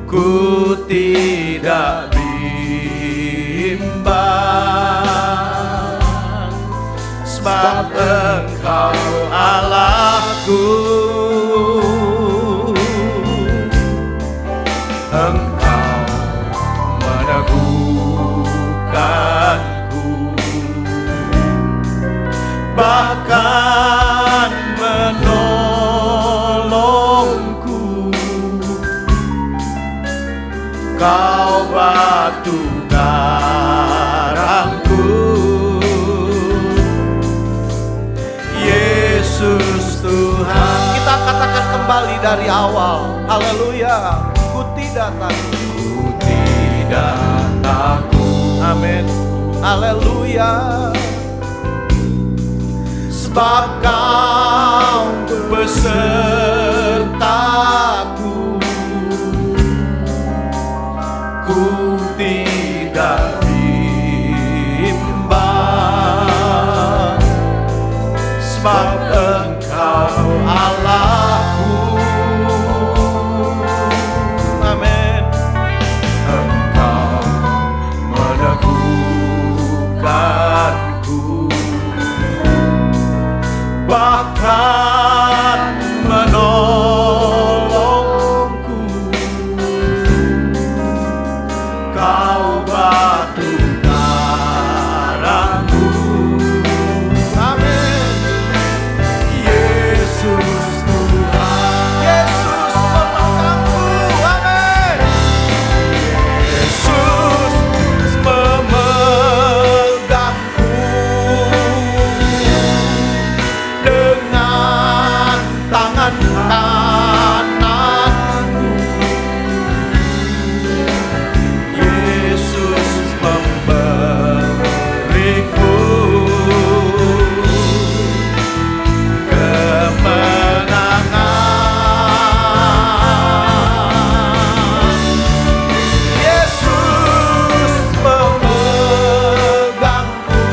Ku Engkau Allahku, Engkau meneguhkanku, bahkan menolongku. Kau batu karangku, Yesus Tuhan. Kita katakan kembali dari awal. Haleluya. Ku tidak takut. Ku tidak takut. Amin. Haleluya. Sebab Kau besertaku. Ku tidak bimbang, sebab Engkau Allahku. Amin. Engkau meneguhkanku, bahkan menolongku. Kau batu karangku. Amin. Yesus Tuhan. Yesus memegangku. Amin. Yesus memegangku dengan tangan kananku. Yesus memberiku kemenangan. Yesus memegangku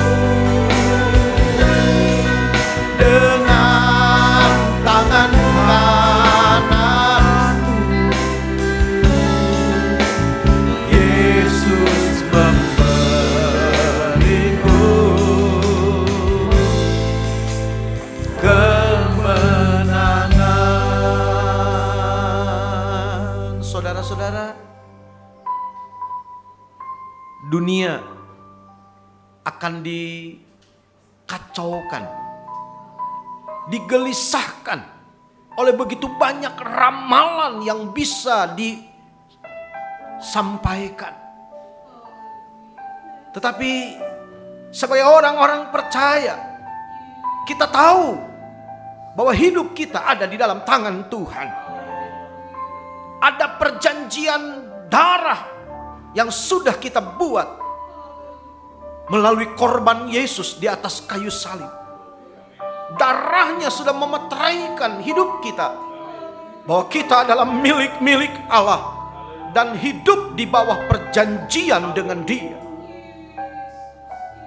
dengan tangan kananku. Yesus memberiku kemenangan. Saudara-saudara, dunia akan dikacaukan, digelisahkan oleh begitu banyak ramalan yang bisa disampaikan. Tetapi sebagai orang-orang percaya, kita tahu bahwa hidup kita ada di dalam tangan Tuhan. Ada perjanjian darah yang sudah kita buat melalui korban Yesus di atas kayu salib. Darahnya sudah memeteraikan hidup kita, bahwa kita adalah milik-milik Allah dan hidup di bawah perjanjian dengan Dia.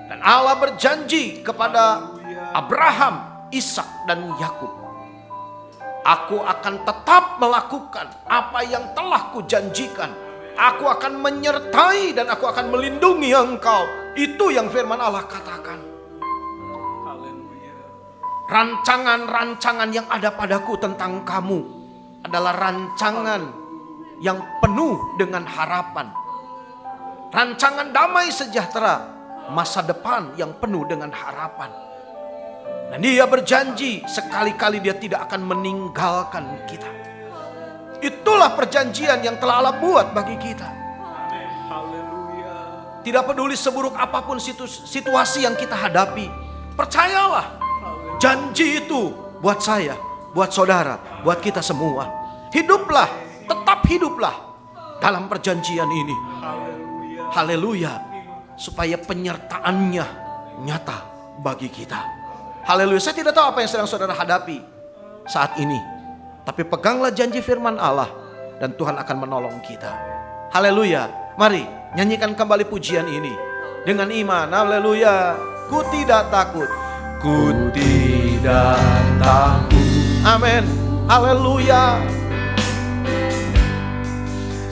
Dan Allah berjanji kepada Abraham, Ishak dan Yakub, aku akan tetap melakukan apa yang telah kujanjikan. Aku akan menyertai dan aku akan melindungi engkau. Itu yang firman Allah katakan. Rancangan-rancangan yang ada padaku tentang kamu adalah rancangan yang penuh dengan harapan. Rancangan damai sejahtera, masa depan yang penuh dengan harapan. Dan Dia berjanji sekali-kali Dia tidak akan meninggalkan kita. Itulah perjanjian yang telah Allah buat bagi kita. Tidak peduli seburuk apapun situasi yang kita hadapi, percayalah, janji itu buat saya, buat saudara, buat kita semua. Hiduplah, tetap hiduplah dalam perjanjian ini. Haleluya. Supaya penyertaannya nyata bagi kita. Haleluya. Saya tidak tahu apa yang sedang saudara hadapi saat ini, tapi peganglah janji firman Allah dan Tuhan akan menolong kita. Haleluya. Mari nyanyikan kembali pujian ini dengan iman. Haleluya. Ku tidak takut. Ku tidak takut. Amin. Haleluya.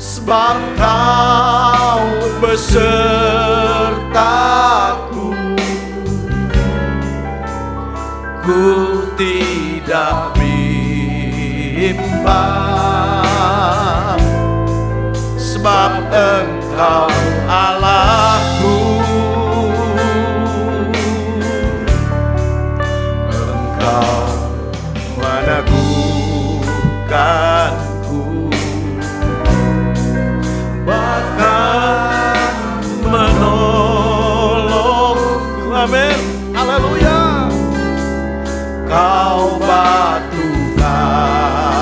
Sebab Kau besertaku. tidak bimbang, sebab Engkau Allahku. Engkau meneguhkanku, bahkan menolongku. Amin, haleluya. Kau batu karangku,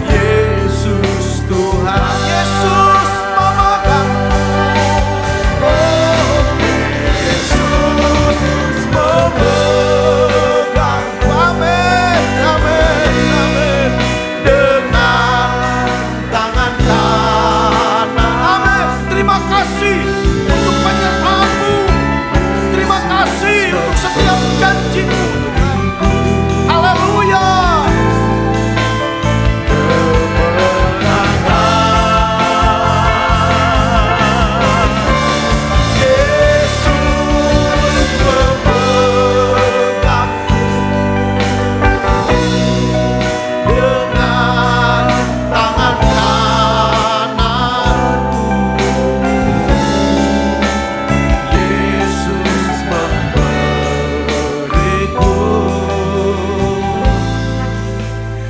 Yesus Tuhan. Yesus memegangku, Yesus memegangku. Amin, amin, amin. Dengan tangan kanan. Amin. Terima kasih untuk penyertaanmu. Terima kasih untuk setiap janji-Mu. Haleluya. Yesus memegangku dengan tangan kananku. Yesus memberiku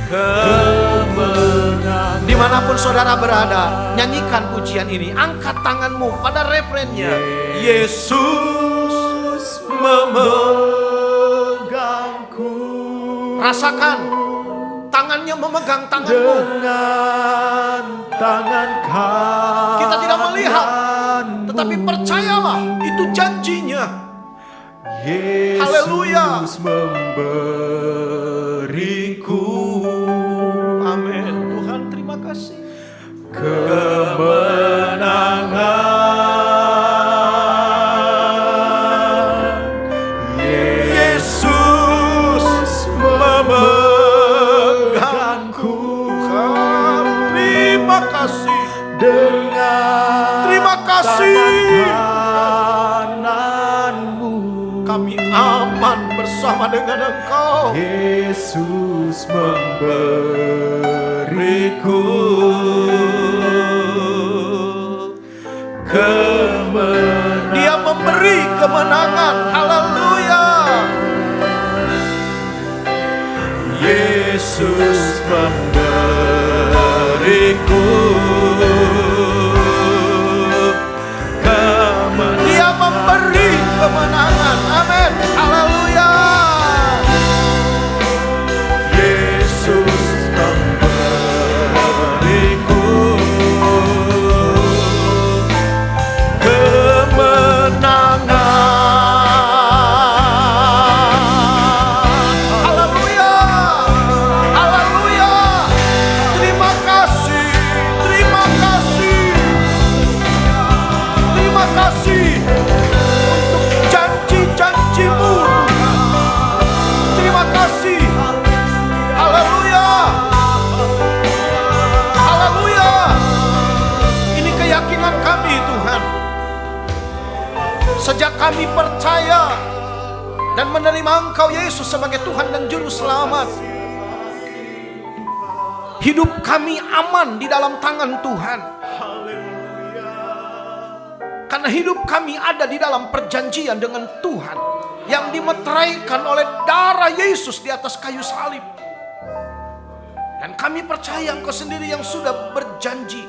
kemenangan. Dimanapun saudara berada, nyanyikan pujian ini. Angkat tanganmu pada refrennya. Yesus memegangku. Rasakan tangannya memegang tanganmu. Dengan tangan kanan. Kita tidak melihat, tetapi percayalah, itu janjinya. Yesus Haleluya. memberiku Amin. Tuhan, terima kasih. kemenangan. Yesus memegangku. Tuhan, terima kasih. Dengan Terima kasih. kananmu, Kami aman bersama dengan Engkau. Yesus memberiku kemenangan. Dia memberi kemenangan. Haleluya. Yesus memberiku kemenangan. Dia memberi kemenangan. Amin. Haleluya. Yesus memberiku kemenangan. Haleluya. Haleluya. Terima kasih. Terima kasih. Terima kasih untuk janji-janji-Mu. Terima kasih. Haleluya. Haleluya. Ini keyakinan kami, Tuhan. Sejak kami percaya dan menerima Engkau Yesus sebagai Tuhan dan Juru Selamat, hidup kami aman di dalam tangan Tuhan. Karena hidup kami ada di dalam perjanjian dengan Tuhan yang dimeteraikan oleh darah Yesus di atas kayu salib. Dan kami percaya Engkau sendiri yang sudah berjanji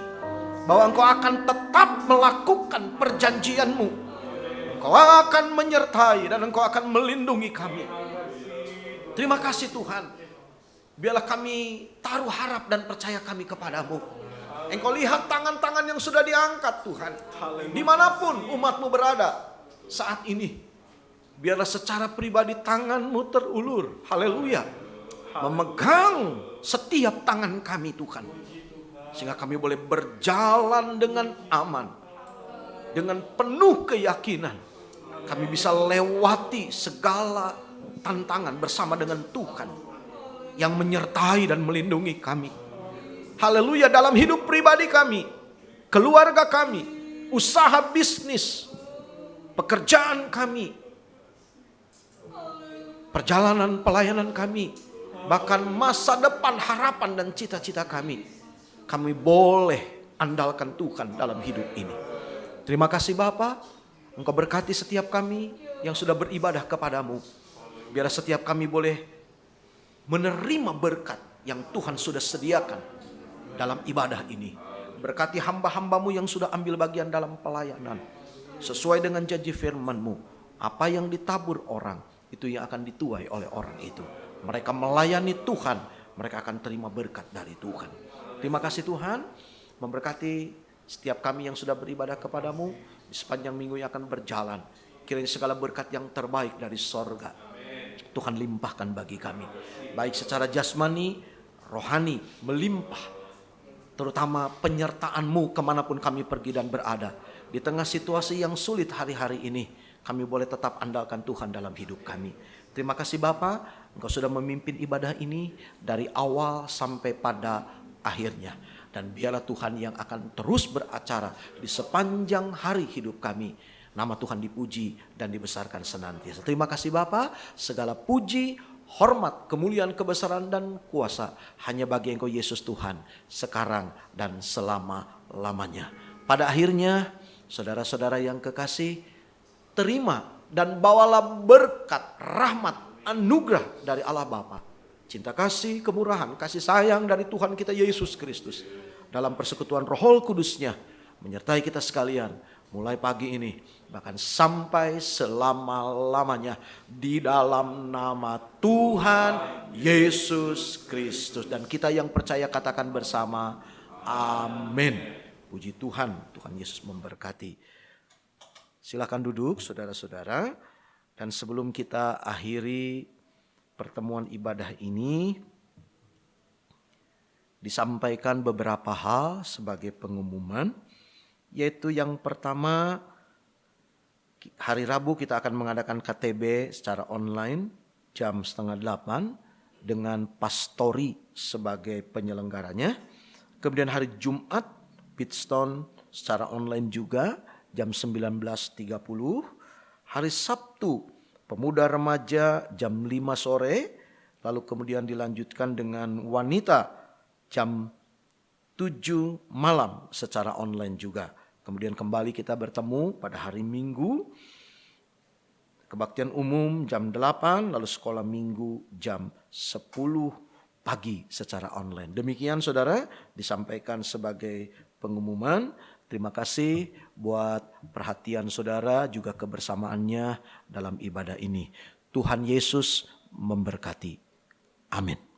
bahwa Engkau akan tetap melakukan perjanjian-Mu. Engkau akan menyertai dan Engkau akan melindungi kami. Terima kasih Tuhan. Biarlah kami taruh harap dan percaya kami kepadamu. Engkau lihat tangan-tangan yang sudah diangkat Tuhan. Dimanapun umat-Mu berada saat ini, biarlah secara pribadi tangan-Mu terulur. Haleluya. Memegang setiap tangan kami Tuhan. Sehingga kami boleh berjalan dengan aman. Dengan penuh keyakinan. Kami bisa lewati segala tantangan bersama dengan Tuhan yang menyertai dan melindungi kami. Haleluya, dalam hidup pribadi kami, keluarga kami, usaha bisnis, pekerjaan kami, perjalanan pelayanan kami, bahkan masa depan, harapan dan cita-cita kami boleh andalkan Tuhan dalam hidup ini. Terima kasih Bapa, Engkau berkati setiap kami yang sudah beribadah kepadamu. Biar setiap kami boleh menerima berkat yang Tuhan sudah sediakan dalam ibadah ini. Berkati hamba-hambamu yang sudah ambil bagian dalam pelayanan. Sesuai dengan janji firman-Mu, apa yang ditabur orang, itu yang akan dituai oleh orang itu. Mereka melayani Tuhan, mereka akan terima berkat dari Tuhan. Terima kasih Tuhan, memberkati setiap kami yang sudah beribadah kepadamu di sepanjang minggu yang akan berjalan. Kiranya segala berkat yang terbaik dari sorga Tuhan limpahkan bagi kami. Baik secara jasmani, rohani, melimpah. Terutama penyertaan-Mu kemanapun kami pergi dan berada. Di tengah situasi yang sulit hari-hari ini, kami boleh tetap andalkan Tuhan dalam hidup kami. Terima kasih Bapa, Engkau sudah memimpin ibadah ini dari awal sampai pada akhirnya. Dan biarlah Tuhan yang akan terus beracara di sepanjang hari hidup kami. Nama Tuhan dipuji dan dibesarkan senantiasa. Terima kasih Bapa, segala puji, hormat, kemuliaan, kebesaran dan kuasa hanya bagi Engkau Yesus Tuhan, sekarang dan selama-lamanya. Pada akhirnya, saudara-saudara yang kekasih, terima dan bawalah berkat, rahmat, anugerah dari Allah Bapa, cinta kasih, kemurahan, kasih sayang dari Tuhan kita Yesus Kristus, dalam persekutuan Roh Kudus-Nya menyertai kita sekalian mulai pagi ini bahkan sampai selama-lamanya, di dalam nama Tuhan Yesus Kristus. Dan kita yang percaya katakan bersama, amin. Puji Tuhan, Tuhan Yesus memberkati. Silakan duduk saudara-saudara. Dan sebelum kita akhiri pertemuan ibadah ini, disampaikan beberapa hal sebagai pengumuman. Yaitu yang pertama, hari Rabu kita akan mengadakan KTB secara online jam 7:30 dengan Pastori sebagai penyelenggaranya. Kemudian hari Jumat Pitstone secara online juga jam 19.30. Hari Sabtu Pemuda Remaja jam 5 sore. Lalu kemudian dilanjutkan dengan wanita jam 7 malam secara online juga. Kemudian kembali kita bertemu pada hari Minggu. Kebaktian umum jam 8, lalu sekolah minggu jam 10 pagi secara online. Demikian saudara, disampaikan sebagai pengumuman. Terima kasih buat perhatian saudara juga kebersamaannya dalam ibadah ini. Tuhan Yesus memberkati. Amin.